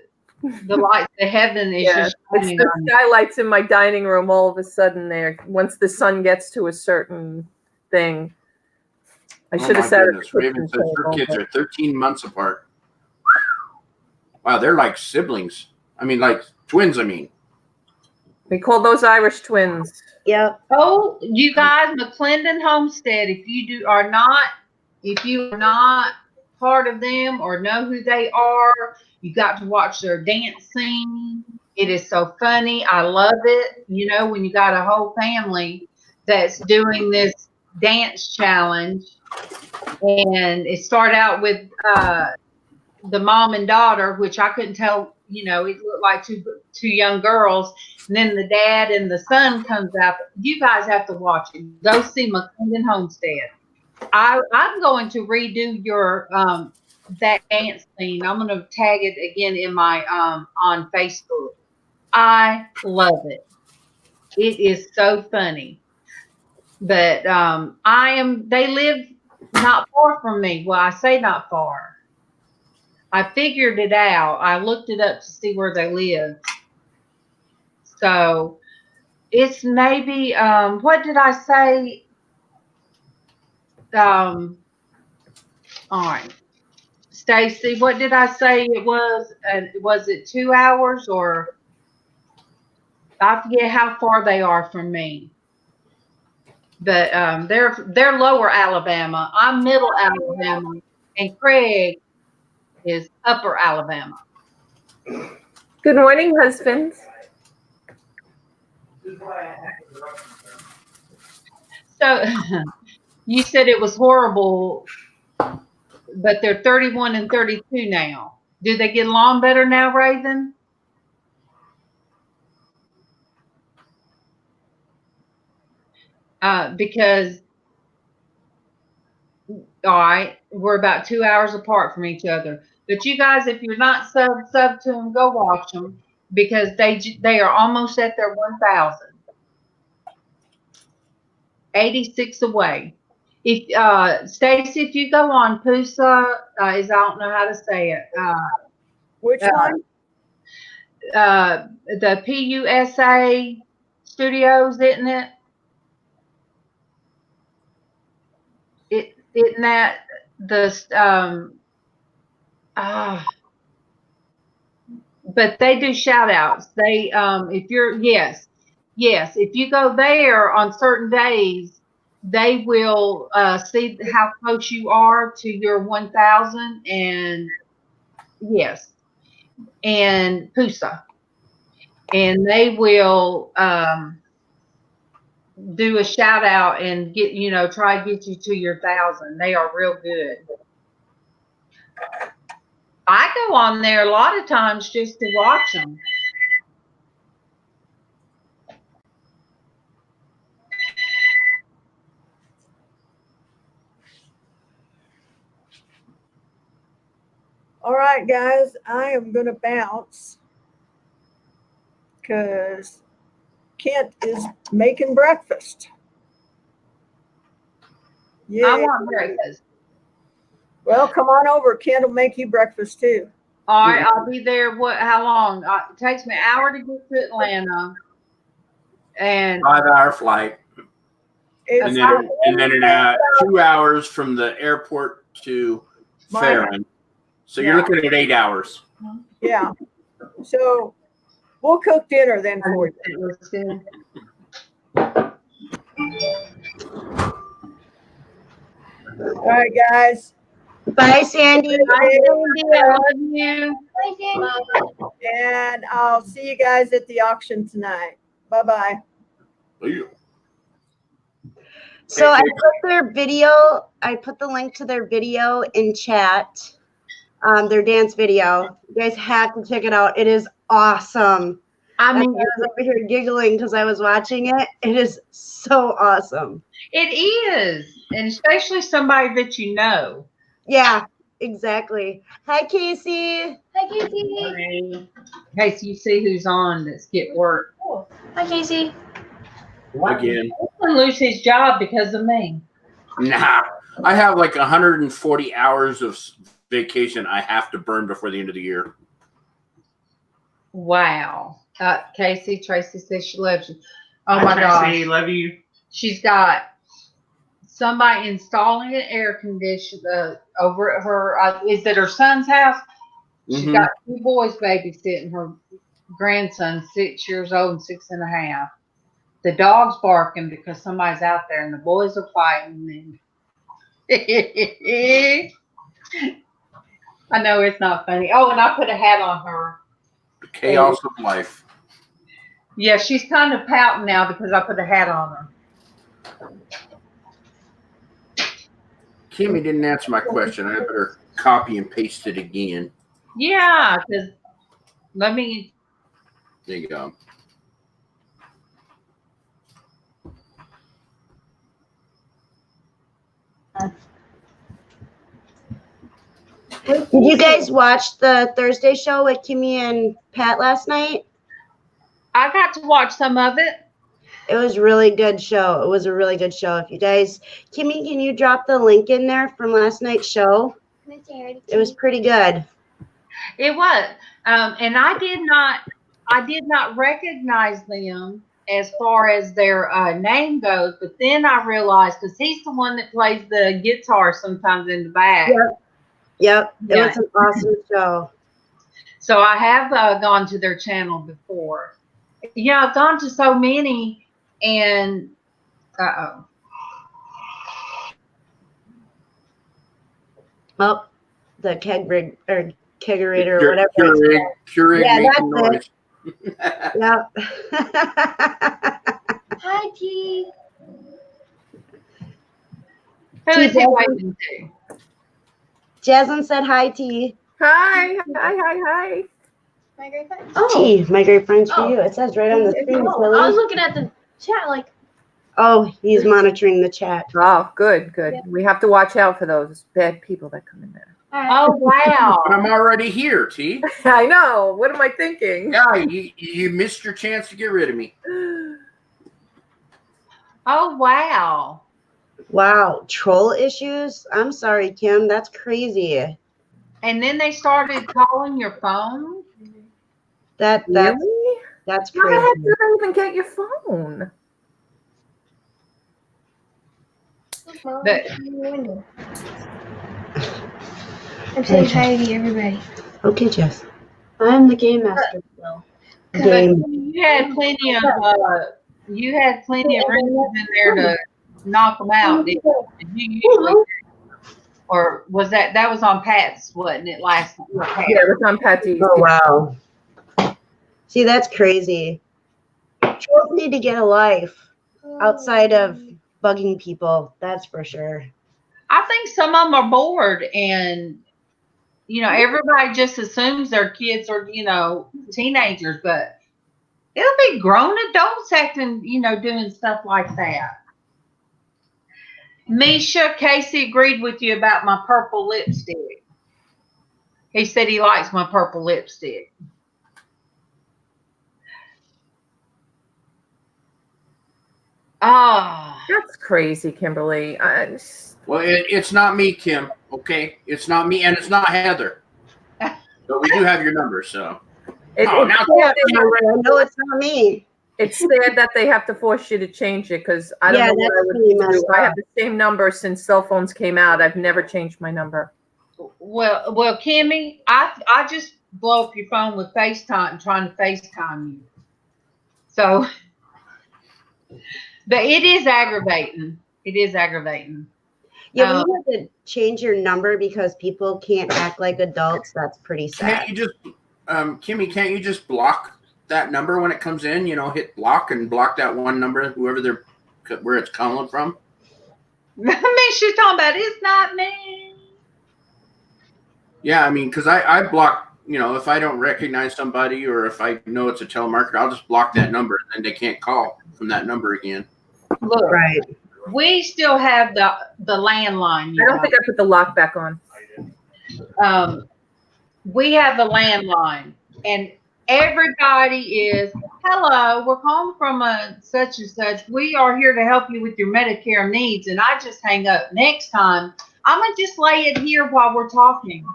light, the heaven is just shining. It's the skylights in my dining room all of a sudden there. Once the sun gets to a certain thing. I should have said it. Raven says her kids are 13 months apart. Wow, they're like siblings. I mean, like twins, We call those Irish twins. Yep. Oh, you guys, McClendon Homestead, if you are not part of them or know who they are, you got to watch their dance scene. It is so funny. I love it. When you got a whole family that's doing this dance challenge, and it started out with the mom and daughter, which I couldn't tell, it looked like two young girls. And then the dad and the son comes out. You guys have to watch it. Go see McClendon Homestead. I'm going to redo your that dance scene. I'm going to tag it again in my on Facebook. I love it. It is so funny. But they live not far from me. Well, I say not far. I figured it out. I looked it up to see where they live. So it's maybe what did I say? All right, Stacy, what did I say it was? Was it 2 hours, or I forget how far they are from me? But they're lower Alabama. I'm middle Alabama, and Craig is upper Alabama. Good morning, husbands. So you said it was horrible, but they're 31 and 32 now. Do they get along better now, Raven? Because, all right, we're about 2 hours apart from each other. But you guys, if you're not sub to them, go watch them, because they are almost at their 1,000. 86 away. If Stacy, if you go on Pusa, I don't know how to say it. Which one? The PUSA Studios, isn't it? Isn't that the but they do shout outs. They if you're yes, if you go there on certain days, they will see how close you are to your 1,000, and yes, and Pusa, and they will do a shout out and get, try to get you to your 1,000. They are real good. I go on there a lot of times just to watch them. All right, guys, I am going to bounce because Kent is making breakfast. Yeah. I want breakfast. Well, come on over. Kent will make you breakfast too. All right, I'll be there. How long? It takes me an hour to get to Atlanta. And 5-hour flight. And then 2 hours from the airport to Farron. So you're looking at 8 hours. Yeah. So we'll cook dinner then for you. All right, guys. Bye, Sandy. Bye, Sandy. I love you. Bye, Sandy. And I'll see you guys at the auction tonight. Bye-bye. So I put their video, I put the link to their video in chat, their dance video. You guys have to check it out. It is awesome. I mean, I was over here giggling because I was watching it. It is so awesome. It is. And especially somebody that you know. Yeah, exactly. Hi, Casey. Hi, Casey. In case you see who's on that's get work. Hi, Casey. Again. He's going to lose his job because of me. Nah. I have like 140 hours of vacation I have to burn before the end of the year. Wow. Casey, Traci says she loves you. Oh, Hi, my Traci, gosh. love you. She's got somebody installing an air conditioner over at her, is it her son's house? She's got 2 boys babysitting her grandson, 6 years old and 6.5. The dog's barking because somebody's out there and the boys are fighting. I know it's not funny. Oh, and I put a hat on her. The chaos of life. Yeah, she's kind of pouting now because I put a hat on her. Kimmy didn't answer my question. I better copy and paste it again. Yeah, because let me. There you go. Did you guys watch the Thursday show with Kimmy and Pat last night? I got to watch some of it. It was a really good show. It was a really good show. If you guys, Kimmy, can you drop the link in there from last night's show? It was pretty good. It was, and I did not recognize them as far as their name goes. But then I realized because he's the one that plays the guitar sometimes in the back. Yep. It was an awesome show. So I have gone to their channel before. Yeah, I've gone to so many, and Oh, the kegerator or whatever. Keurig making noise. Yep. Hi, T. Who is he waving to? Jasmine said hi, T. Hi. Hi. My great friend. T, my great friends for you. It says right on the screen. I was looking at the chat like. Oh, he's monitoring the chat. Oh, good. Yeah. We have to watch out for those bad people that come in there. Oh, wow. I'm already here, T. I know. What am I thinking? Yeah, you missed your chance to get rid of me. Oh, wow. Wow. Troll issues? I'm sorry, Kim. That's crazy. And then they started calling your phone? That's really? That's crazy. How the heck did they even get your phone? I'm saying hi to everybody. Okay, Jess. I'm the game master. You had plenty of rings in there to knock them out. Did you usually, or was that was on Pat's? Wasn't it last night? Yeah, it was on Pat's. Oh wow. See, that's crazy. Trolls need to get a life outside of bugging people. That's for sure. I think some of them are bored, and everybody just assumes their kids are teenagers, but it'll be grown adults acting doing stuff like that. Misha, Casey agreed with you about my purple lipstick. He said he likes my purple lipstick. That's crazy, Kimberly. Well, it's not me, Kim. Okay, it's not me, and it's not Heather. But we do have your number, so. I know it's not me. It's sad that they have to force you to change it because I don't know what I would do. I have the same number since cell phones came out. I've never changed my number. Well, Kimmy, I just blow up your phone with FaceTime, trying to FaceTime you. So, but it is aggravating. It is aggravating. Yeah, when you have to change your number because people can't act like adults, that's pretty sad. Can't you just, Kimmy, can't you just block that number when it comes in? You know, hit block and block that one number, whoever where it's calling from. I mean, she's talking about it's not me. Yeah, I mean, because I block, you know, if I don't recognize somebody or if I know it's a telemarketer, I'll just block that number and they can't call from that number again. Look, right. We still have the landline. I don't think I put the lock back on. We have the landline, and everybody is, hello, we're calling from such and such. We are here to help you with your Medicare needs. And I just hang up. Next time, I'm going to just lay it here while we're talking.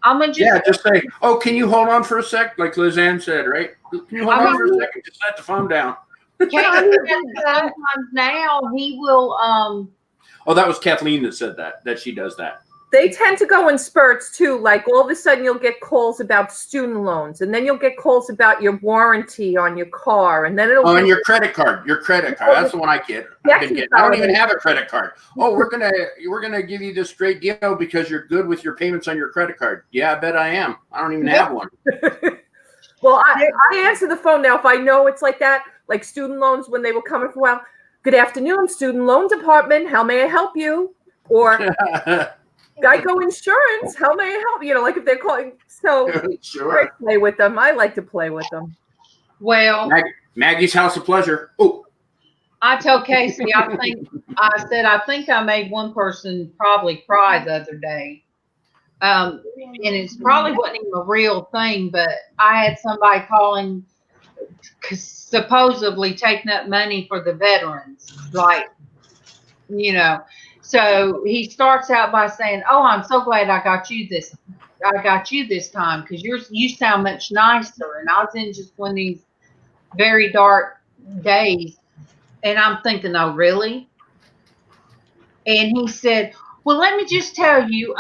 I'm going to just say, oh, can you hold on for a sec? Like LizzAnn said, right? Can you hold on for a second? Just set the phone down. Sometimes now he will. Oh, that was Kathleen that said that she does that. They tend to go in spurts too. Like all of a sudden you'll get calls about student loans, and then you'll get calls about your warranty on your car, and then it'll and your credit card. Your credit card. That's the one I get. I don't even have a credit card. Oh, we're gonna give you this great deal because you're good with your payments on your credit card. Yeah, I bet I am. I don't even have one. Well, I answer the phone now if I know it's like that, like student loans when they were coming for a while. Good afternoon, student loan department. How may I help you? Or Geico Insurance. How may I help you? You know, like if they're calling. So sure. I play with them. I like to play with them. Well, Maggie's House of Pleasure. Oh, I told Casey. I think I made one person probably cry the other day. And it's probably wasn't even a real thing, but I had somebody calling, supposedly taking up money for the veterans, like, you know. So he starts out by saying, "Oh, I'm so glad I got you this time because you sound much nicer." And I was in just one of these very dark days, and I'm thinking, "Oh, really?" And he said, "Well, let me just tell you,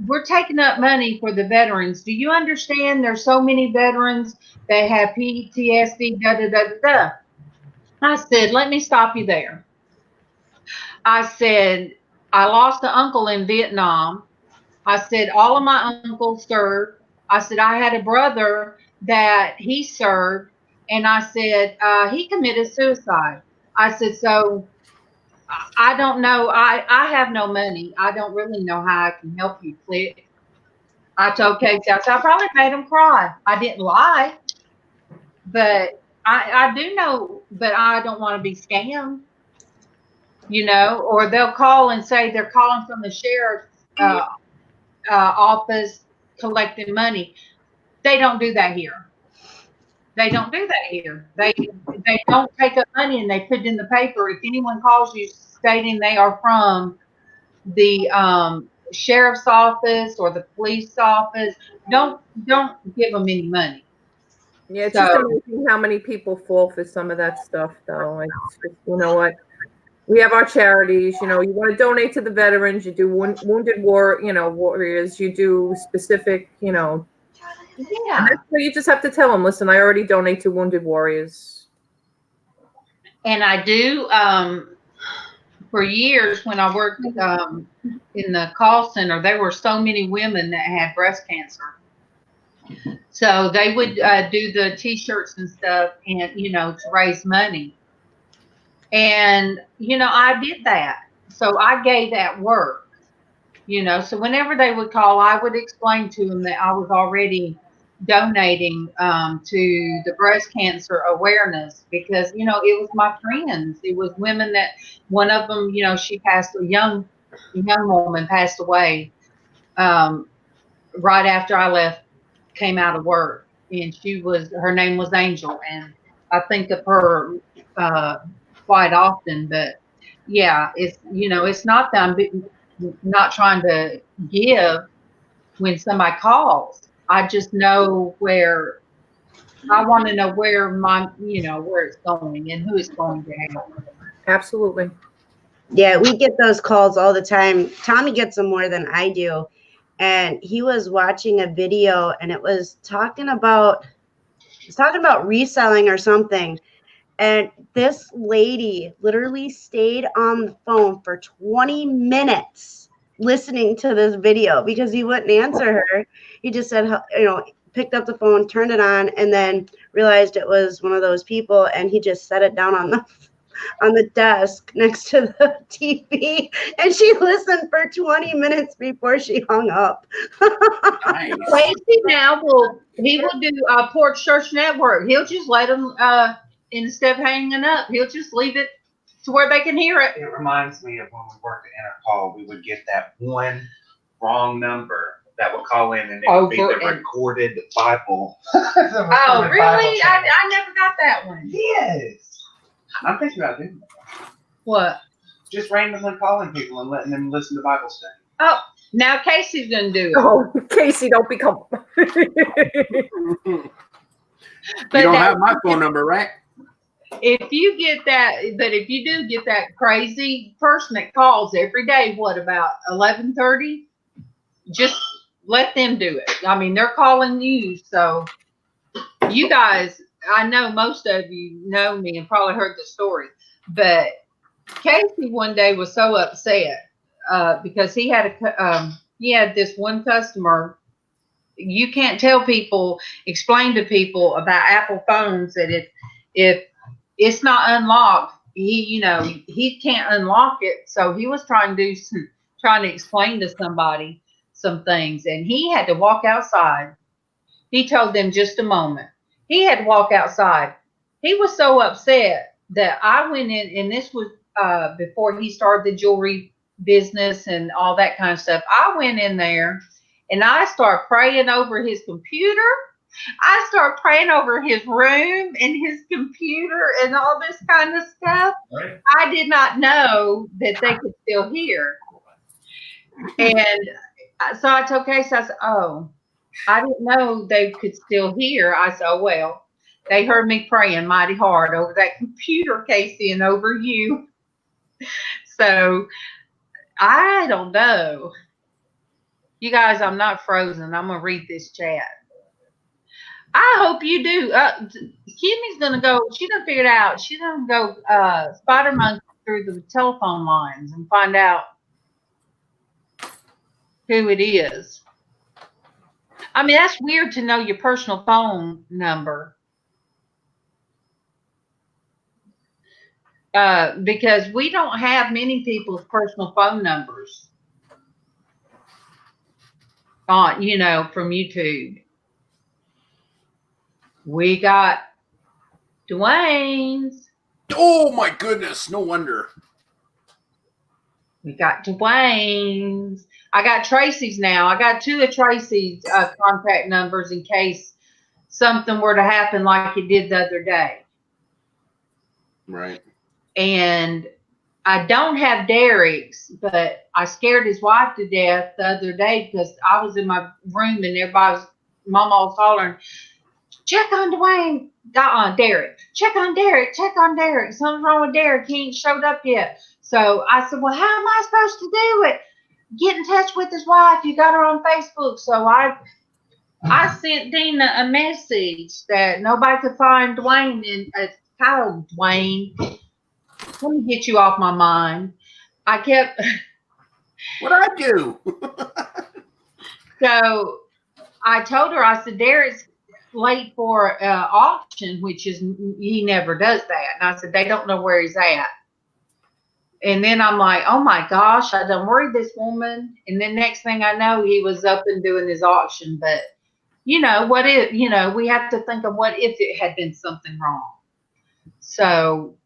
we're taking up money for the veterans. Do you understand? There's so many veterans that have PTSD, da da da da da." I said, "Let me stop you there." I said, "I lost an uncle in Vietnam." I said, "All of my uncles served." I said, "I had a brother that he served." And I said, "He committed suicide." I said, "So I don't know. I have no money. I don't really know how I can help you." Click. I told Casey, I said, "I probably made him cry. I didn't lie. But I do know, but I don't want to be scammed. You know, or they'll call and say they're calling from the sheriff's office collecting money. They don't do that here. They don't do that here. They don't take up money and they put it in the paper. If anyone calls you stating they are from the sheriff's office or the police office, don't give them any money." Yeah, it's just amazing how many people fall for some of that stuff, though. It's just, you know what? We have our charities. You know, you want to donate to the veterans. You do wounded warriors. You do specific, you know. Yeah. So you just have to tell them, listen, I already donate to wounded warriors. And I do. For years, when I worked in the call center, there were so many women that had breast cancer. So they would do the T-shirts and stuff, and to raise money. And I did that. So I gave that work. So whenever they would call, I would explain to them that I was already donating to the breast cancer awareness because it was my friends. It was women that one of them, she passed, a young woman passed away right after I left, came out of work, and her name was Angel, and I think of her quite often. But yeah, it's not that I'm not trying to give when somebody calls. I just know where. I want to know where where it's going and who it's going to help. Absolutely. Yeah, we get those calls all the time. Tommy gets them more than I do. And he was watching a video and it was talking about reselling or something. And this lady literally stayed on the phone for 20 minutes listening to this video because he wouldn't answer her. He just said, picked up the phone, turned it on, and then realized it was one of those people, and he just set it down on the desk next to the TV, and she listened for 20 minutes before she hung up. Nice. Traci now he will do Porch Church Network. He'll just let them instead of hanging up, he'll just leave it to where they can hear it. It reminds me of when we worked at Intercall, we would get that one wrong number that would call in and it would be the recorded Bible. Oh, really? I never got that one. Yes. I'm thinking about doing that. What? Just randomly calling people and letting them listen to Bible study. Oh, now Casey's going to do it. Oh, Casey, don't become. You don't have my phone number, right? If you get that, but if you do get that crazy person that calls every day, what about 11:30? Just let them do it. I mean, they're calling you, so you guys. I know most of you know me and probably heard the story, but Casey one day was so upset because he had this one customer. You can't explain to people about Apple phones that if it's not unlocked, he can't unlock it. So he was trying to explain to somebody some things, and he had to walk outside. He told them just a moment. He had to walk outside. He was so upset that I went in, and this was before he started the jewelry business and all that kind of stuff. I went in there and I started praying over his computer. I started praying over his room and his computer and all this kind of stuff. Right. I did not know that they could still hear. And so I told Casey, I said, oh, I didn't know they could still hear. I said, oh, well, they heard me praying mighty hard over that computer, Casey, and over you. So I don't know. You guys, I'm not frozen. I'm going to read this chat. I hope you do. Kimmy's going to go. She done figured out. She's going to go spider monkey through the telephone lines and find out who it is. I mean, that's weird to know your personal phone number. Because we don't have many people's personal phone numbers on, from YouTube. We got Dwayne's. Oh my goodness, no wonder. We got Dwayne's. I got Traci's now. I got 2 of Traci's contact numbers in case something were to happen like it did the other day. Right. And I don't have Derek's, but I scared his wife to death the other day because I was in my room and MawMaw was hollering, check on Dwayne, Derek. Check on Derek. Something's wrong with Derek. He ain't showed up yet. So I said, well, how am I supposed to do it? Get in touch with his wife. You got her on Facebook. So I sent Dina a message that nobody could find Dwayne. And Kyle, Dwayne, let me get you off my mind. I kept. What'd I do? So I told her, I said, Derek's late for auction, which is, he never does that. And I said, they don't know where he's at. And then I'm like, oh my gosh, I done worried this woman. And then next thing I know, he was up and doing his auction. But what if, we have to think of what if it had been something wrong. So,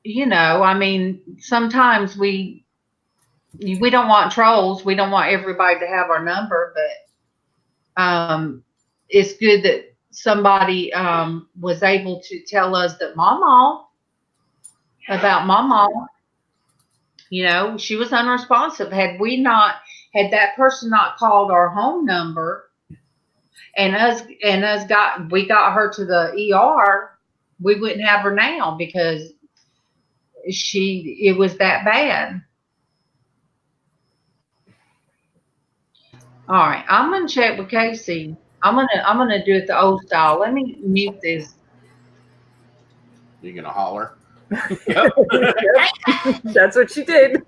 I mean, sometimes we don't want trolls. We don't want everybody to have our number, but it's good that somebody was able to tell us that MawMaw, she was unresponsive. Had that person not called our home number, and we got her to the ER. We wouldn't have her now because it was that bad. All right, I'm gonna check with Casey. I'm gonna do it the old style. Let me mute this. You gonna holler? Yep. That's what she did.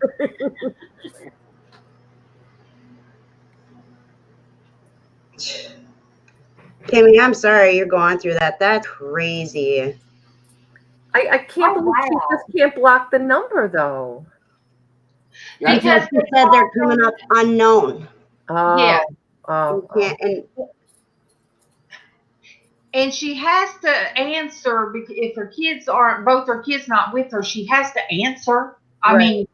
Kimmy, I'm sorry you're going through that. That's crazy. I can't believe she just can't block the number though. Because she said they're coming up unknown. Yeah. And she has to answer because if both her kids not with her, she has to answer. I mean,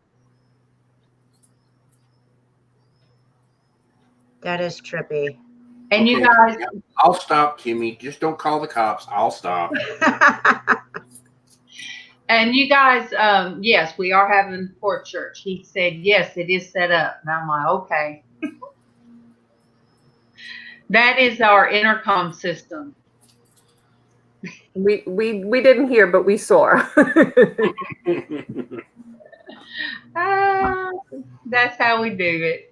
that is trippy. And you guys, I'll stop, Kimmy. Just don't call the cops. I'll stop. And you guys, yes, we are having Porch Church. He said, yes, it is set up. And I'm like, okay. That is our intercom system. We didn't hear, but we saw. That's how we do it.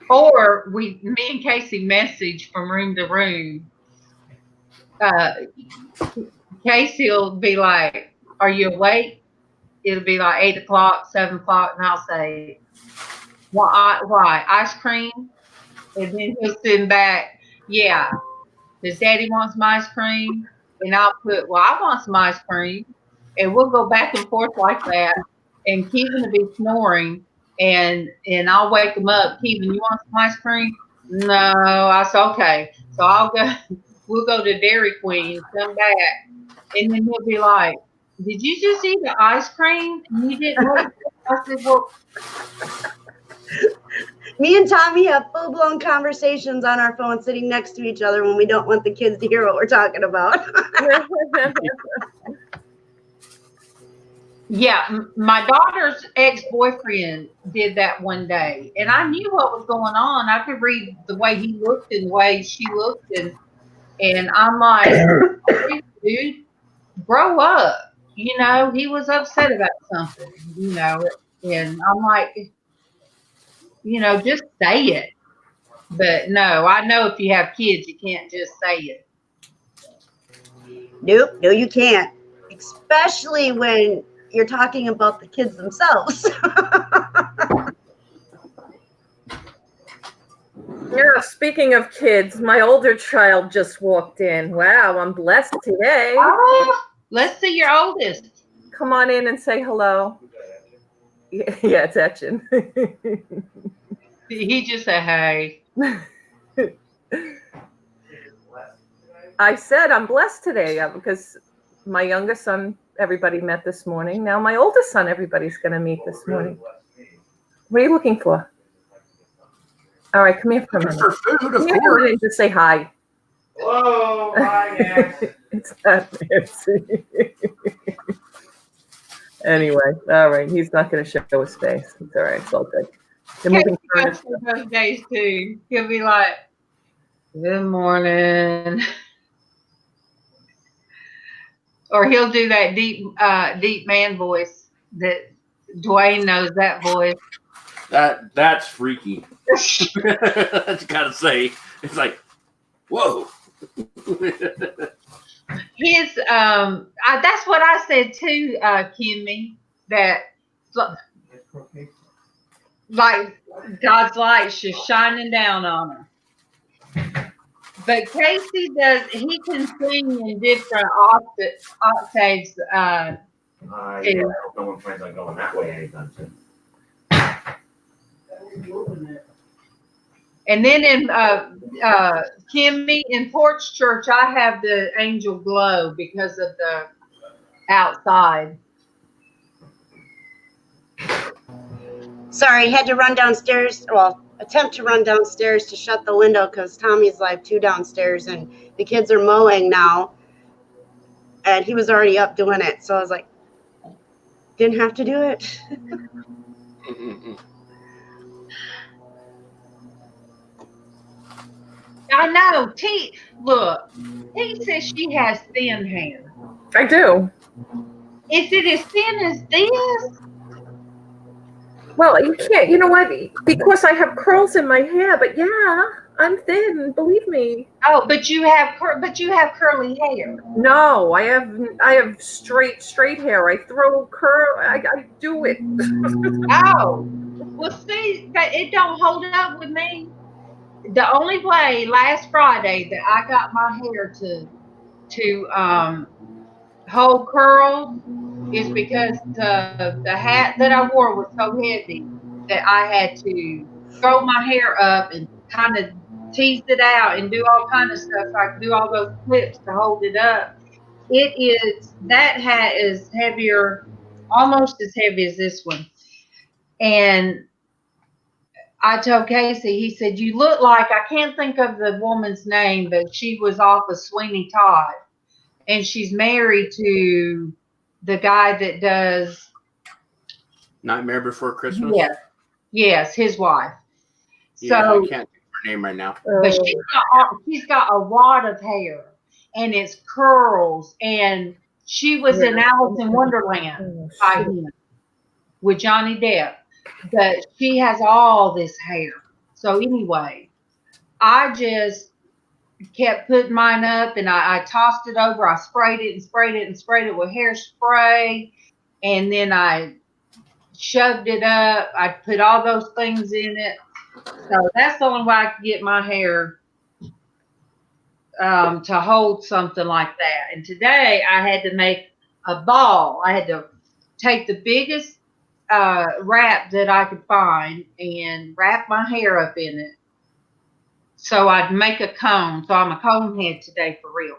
Or me and Casey message from room to room. Casey will be like, are you awake? It'll be like 8 o'clock, 7 o'clock, and I'll say, why? Ice cream? And then he'll send back, yeah. Does Daddy want some ice cream? And I'll put, well, I want some ice cream. And we'll go back and forth like that. And Kevin will be snoring. And I'll wake him up. Kevin, you want some ice cream? No. I said, okay. So we'll go to Dairy Queen, come back. And then he'll be like, did you just eat the ice cream? And you didn't wait? I said, well. Me and Tommy have full-blown conversations on our phone sitting next to each other when we don't want the kids to hear what we're talking about. Yeah, my daughter's ex-boyfriend did that one day, and I knew what was going on. I could read the way he looked and the way she looked, and I'm like, hey, dude, grow up. You know, he was upset about something, you know, and I'm like, you know, just say it. But no, I know if you have kids, you can't just say it. Nope, no, you can't. Especially when you're talking about the kids themselves. Yeah, speaking of kids, my older child just walked in. Wow, I'm blessed today. Oh, let's see your oldest. Come on in and say hello. Yeah, it's etching. He just said, hey. I said I'm blessed today because my youngest son, everybody met this morning. Now my oldest son, everybody's going to meet this morning. What are you looking for? All right, come here for a minute. For food, of come course. Here, just say hi. Hello, hi, Nancy. It's not Nancy. Anyway, all right. He's not going to show his face. It's all right. It's all good. Those days too. He'll be like, "Good morning," or he'll do that deep man voice that Dwayne knows that voice. That's freaky. I gotta say, it's like, whoa. His that's what I said too, Kimmy. That like God's light's just shining down on her. But Casey he can sing in different octaves. Yeah, I hope no one plans on going that way anytime soon. And then in Kimmy in Porch Church, I have the angel glow because of the outside. Sorry, had to run downstairs. Well, attempt to run downstairs to shut the window because Tommy's live too downstairs and the kids are mowing now. And he was already up doing it. So I was like, didn't have to do it. I know. Look, T says she has thin hair. I do. Is it as thin as this? Well, you can't. You know what? Because I have curls in my hair. But yeah, I'm thin. Believe me. Oh, but you have curly hair. No, I have straight hair. I throw curl. I do it. Oh, well, see, it don't hold up with me. The only way last Friday that I got my hair to hold curls is because the hat that I wore was so heavy that I had to throw my hair up and kind of tease it out and do all kind of stuff. So I could do all those clips to hold it up. That hat is heavier, almost as heavy as this one. And I told Casey, he said, you look like, I can't think of the woman's name, but she was off of Sweeney Todd. And she's married to the guy that does Nightmare Before Christmas. Yes, his wife. Yeah, So, I can't think of her name right now. But she's got a wad of hair, and it's curls, and she was in Alice in Wonderland by him with Johnny Depp, but she has all this hair. So anyway, I just kept putting mine up, and I tossed it over. I sprayed it and sprayed it and sprayed it with hairspray, and then I shoved it up. I put all those things in it. So that's the only way I could get my hair to hold something like that. And today I had to make a ball. I had to take the biggest wrap that I could find and wrap my hair up in it. So I'd make a cone. So I'm a cone head today for real.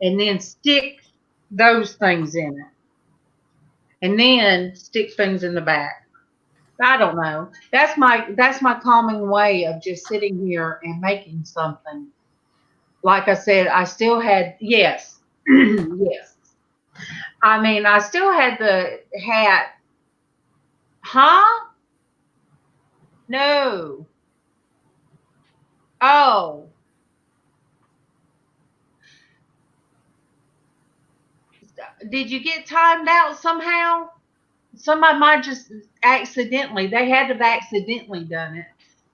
And then stick those things in it. And then stick things in the back. I don't know. That's my calming way of just sitting here and making something. Like I said, I still had yes. Yes. I mean, I still had the hat. Huh? No. Oh. Did you get timed out somehow? Somebody might just accidentally, they had to have accidentally done it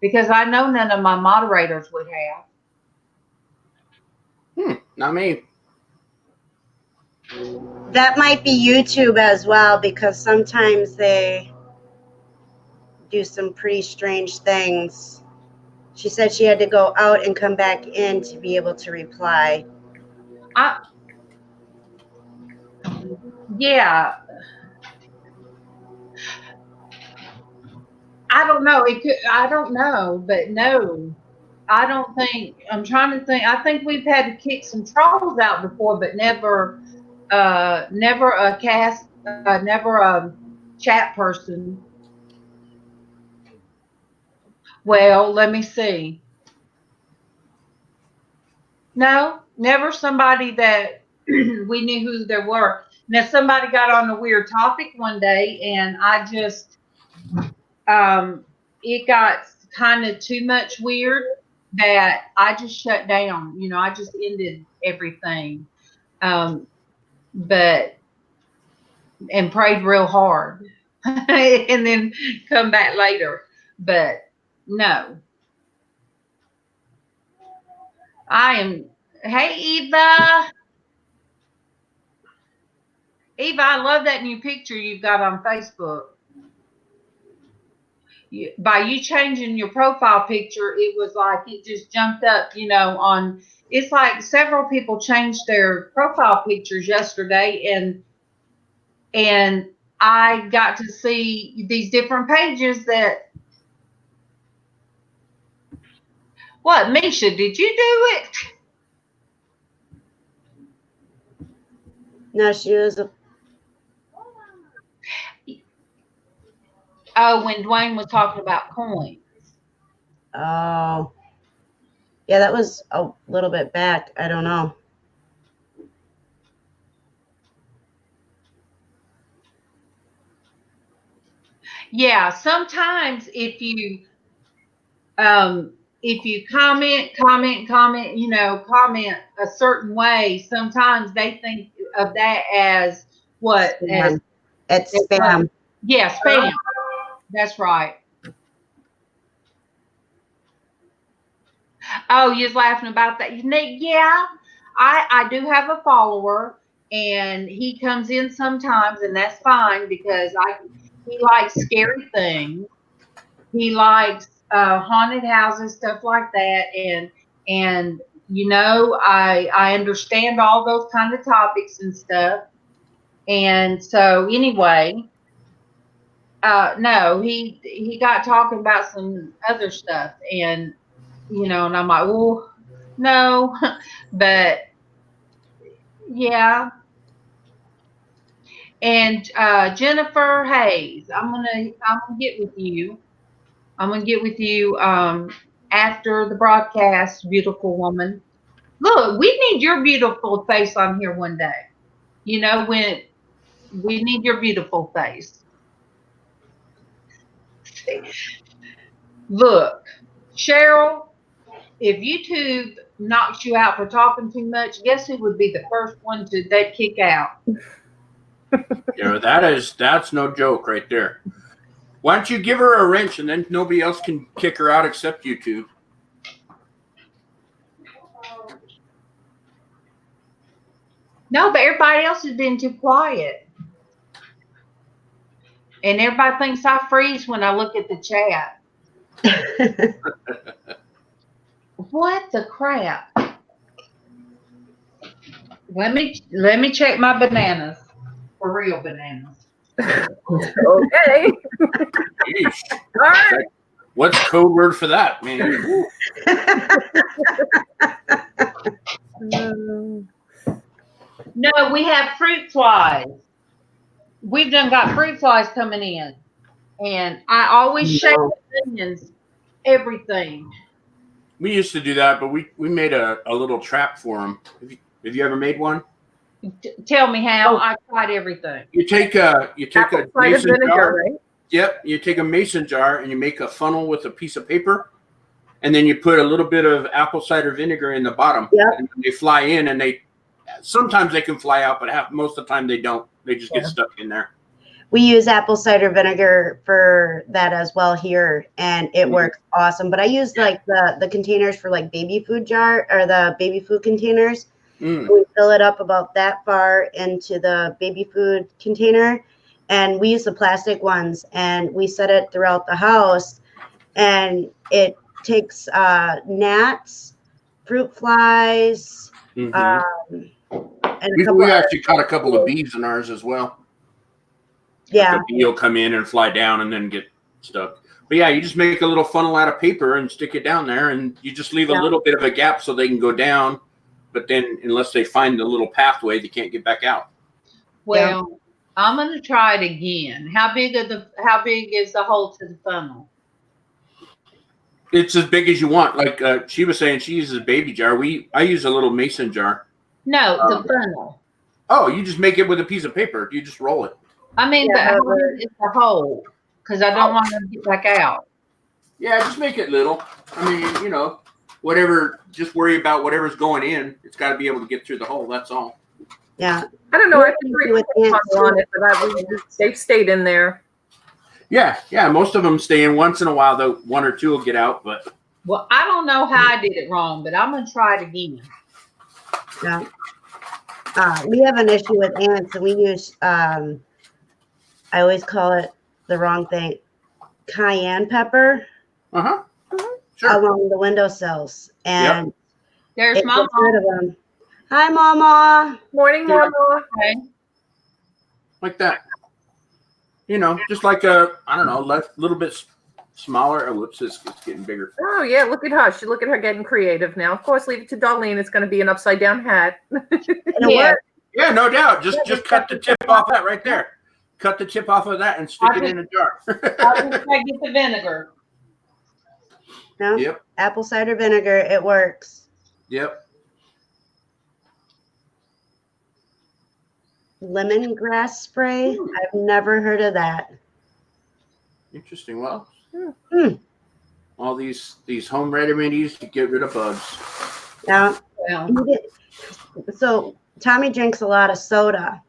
because I know none of my moderators would have. Not me. That might be YouTube as well, because sometimes they do some pretty strange things. She said she had to go out and come back in to be able to reply. Yeah. I don't know. I don't know, but no. I don't think, I'm trying to think. I think we've had to kick some trolls out before, but never a chat person. Well, let me see. No, never somebody that we knew who they were. Now, somebody got on a weird topic one day, and I just, it got kind of too much weird that I just shut down. You know, I just ended everything. And prayed real hard and then come back later. But no. Hey, Eva. Eva, I love that new picture you've got on Facebook. By you changing your profile picture, it was like it just jumped up, you know, it's like several people changed their profile pictures yesterday, and I got to see these different pages that. What, Misha, did you do it? No, she was Oh, when Dwayne was talking about coins. Oh. Yeah, that was a little bit back. I don't know. Yeah, sometimes if you if you comment, you know, comment a certain way, sometimes they think of that as what? Spam. It's spam. Yeah, spam. That's right. Oh, you're laughing about that. Yeah, I do have a follower, and he comes in sometimes, and that's fine because he likes scary things. He likes haunted houses, stuff like that, and you know, I understand all those kind of topics and stuff. And so anyway, no, he got talking about some other stuff, and you know, and I'm like, well, no, but yeah. And Jennifer Hayes, I'm gonna get with you. I'm gonna get with you after the broadcast, beautiful woman. Look, we need your beautiful face on here one day. You know, when we need your beautiful face. Look, Cheryl, if YouTube knocks you out for talking too much, guess who would be the first one they'd kick out? You know, that's no joke right there. Why don't you give her a wrench and then nobody else can kick her out except YouTube? No, but everybody else has been too quiet. And everybody thinks I freeze when I look at the chat. What the crap? Let me check my bananas. For real bananas. Okay. All right. What's code word for that, man? No, we have fruit flies. We've done got fruit flies coming in. And I always shake the onions, everything. We used to do that, but we made a little trap for them. Have you ever made one? Tell me how. I tried everything. You take a mason jar. Right? Yep. You take a mason jar and you make a funnel with a piece of paper, and then you put a little bit of apple cider vinegar in the bottom. Yep. And they fly in, and sometimes they can fly out, but most of the time they don't. They just get stuck in there. We use apple cider vinegar for that as well here, and it works awesome. But I use like the containers for like baby food jar or the baby food containers. We fill it up about that far into the baby food container, and we use the plastic ones, and we set it throughout the house, and it takes gnats, fruit flies, and we actually caught a couple of bees in ours as well. Yeah. Like a bee will come in and fly down and then get stuck. But yeah, you just make a little funnel out of paper and stick it down there, and you just leave a little bit of a gap so they can go down. But then, unless they find the little pathway, they can't get back out. Well, I'm going to try it again. How big is the hole to the funnel? It's as big as you want. Like she was saying, she uses a baby jar. I use a little mason jar. No, the funnel. Oh, you just make it with a piece of paper. You just roll it. I mean, how big is the hole? Because I don't want to get back out. Yeah, just make it little. I mean, you know, whatever. Just worry about whatever's going in. It's got to be able to get through the hole. That's all. Yeah. I don't know. I can agree with on it, but they've stayed in there. Yeah. Most of them stay in. Once in a while, though, one or two will get out. But I don't know how I did it wrong, but I'm gonna try it again. Yeah. We have an issue with ants, and we use I always call it the wrong thing, cayenne pepper. Sure. Along the windowsills, and there's MawMaw. Hi, MawMaw. Morning, MawMaw. Okay. Like that. You know, just like a little bit smaller. Oh, whoops, it's getting bigger. Oh yeah, look at her. Look at her getting creative now. Of course, leave it to Darlene. It's going to be an upside down hat. Yeah, no doubt. Just cut the tip off that right there. Cut the tip off of that and stick it in a jar. I'll just try to get the vinegar. No. Yep. Apple cider vinegar. It works. Yep. Lemongrass spray. I've never heard of that. Interesting. Well, all these home remedies to get rid of bugs. Yeah. So Tommy drinks a lot of soda,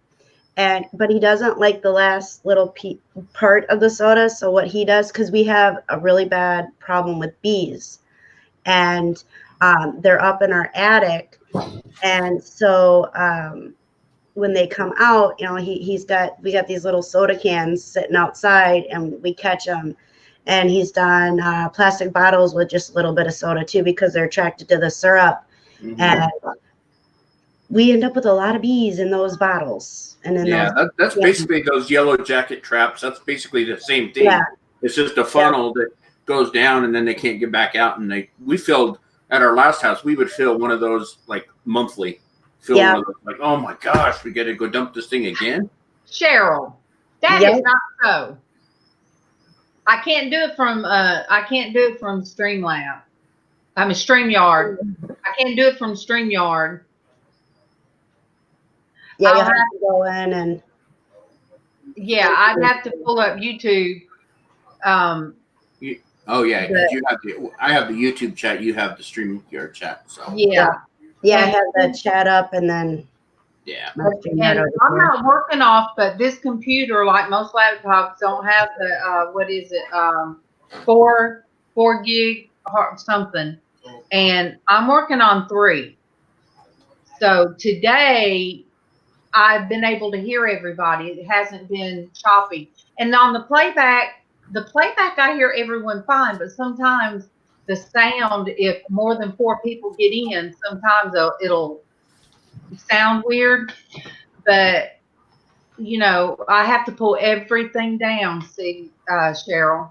but he doesn't like the last little part of the soda. So what he does, because we have a really bad problem with bees, and they're up in our attic, and so when they come out, you know, we got these little soda cans sitting outside, and we catch them. And he's done plastic bottles with just a little bit of soda too, because they're attracted to the syrup. Mm-hmm. And we end up with a lot of bees in those bottles. And then that's basically those yellow jacket traps. That's basically the same thing. Yeah. It's just a funnel that goes down, and then they can't get back out. And we filled at our last house. We would fill one of those like monthly. One of those, like, oh my gosh, we got to go dump this thing again. Cheryl, that is not so. I can't do it from StreamYard. I can't do it from StreamYard. Yeah, you have to go in and. Yeah, I'd have to pull up YouTube. Oh yeah, I have the YouTube chat. You have the StreamYard chat. So yeah, I have the chat up, and then. Yeah. And I'm not working off, but this computer, like most laptops, don't have the 4 gig or something, and I'm working on 3. So today I've been able to hear everybody. It hasn't been choppy. And on the playback I hear everyone fine, but sometimes the sound, if more than 4 people get in, sometimes it'll sound weird. But you know, I have to pull everything down, Cheryl.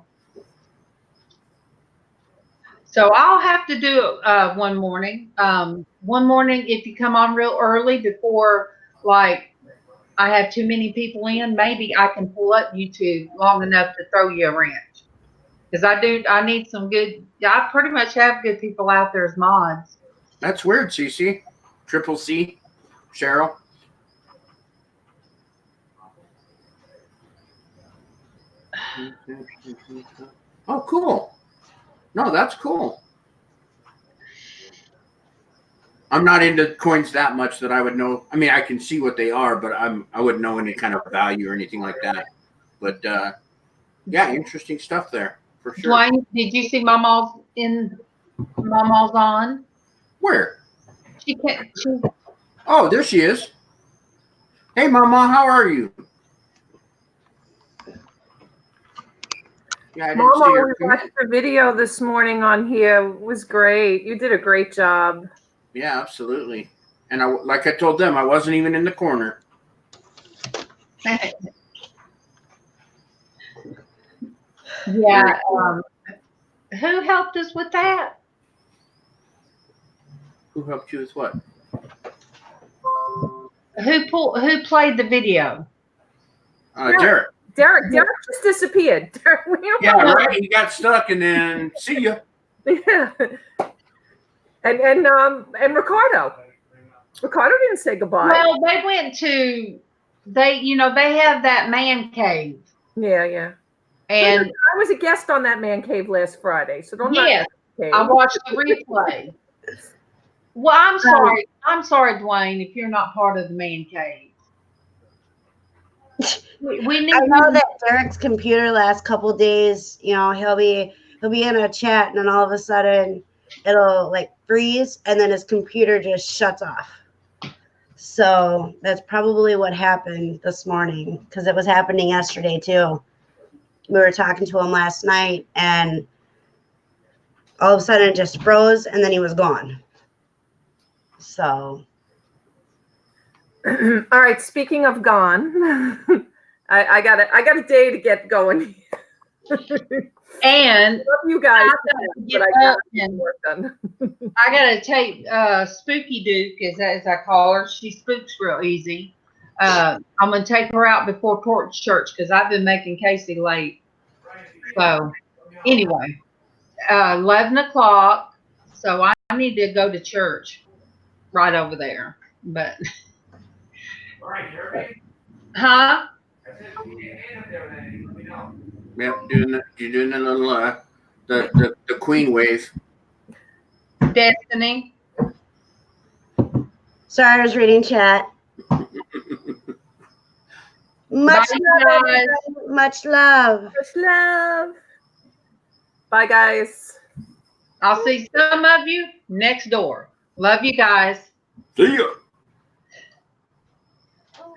So I'll have to do it one morning. One morning, if you come on real early before, like, I have too many people in, maybe I can pull up YouTube long enough to throw you a wrench. Because I need some good, I pretty much have good people out there as mods. That's weird, CC. Triple C, Cheryl. Oh, cool. No, that's cool. I'm not into coins that much that I would know. I mean, I can see what they are, but I wouldn't know any kind of value or anything like that. But yeah, interesting stuff there for sure. Dwayne, did you see MawMaw's on? Where? She can't. Oh, there she is. Hey, MawMaw, how are you? Yeah, I didn't see her. We watched the video this morning on here. It was great. You did a great job. Yeah, absolutely. And like I told them, I wasn't even in the corner. Yeah. Who helped us with that? Who helped you with what? Who played the video? Derek. Derek just disappeared. Yeah, right. He got stuck, and then see ya. Yeah. And Ricardo. Ricardo didn't say goodbye. Well, they went to they have that man cave. Yeah. And I was a guest on that man cave last Friday, so don't. Yes, I watched the replay. Well, I'm sorry. I'm sorry, Dwayne, if you're not part of the man cave. We need. I know that Derek's computer last couple days, you know, he'll be in a chat, and then all of a sudden it'll like freeze, and then his computer just shuts off. So that's probably what happened this morning, because it was happening yesterday too. We were talking to him last night, and all of a sudden it just froze, and then he was gone. So. All right. Speaking of gone, I got a day to get going. And love you guys. I gotta take Spooky Duke, as I call her. She spooks real easy. I'm gonna take her out before Porch Church because I've been making Casey late. So anyway, 11 o'clock. So I need to go to church right over there. But huh? Yep, you're doing a little the queen wave. Destiny. Sorry, I was reading chat. Much Bye, love, guys. everybody. Much love. Much love. Bye, guys. I'll see some of you next door. Love you guys. See ya. Oh,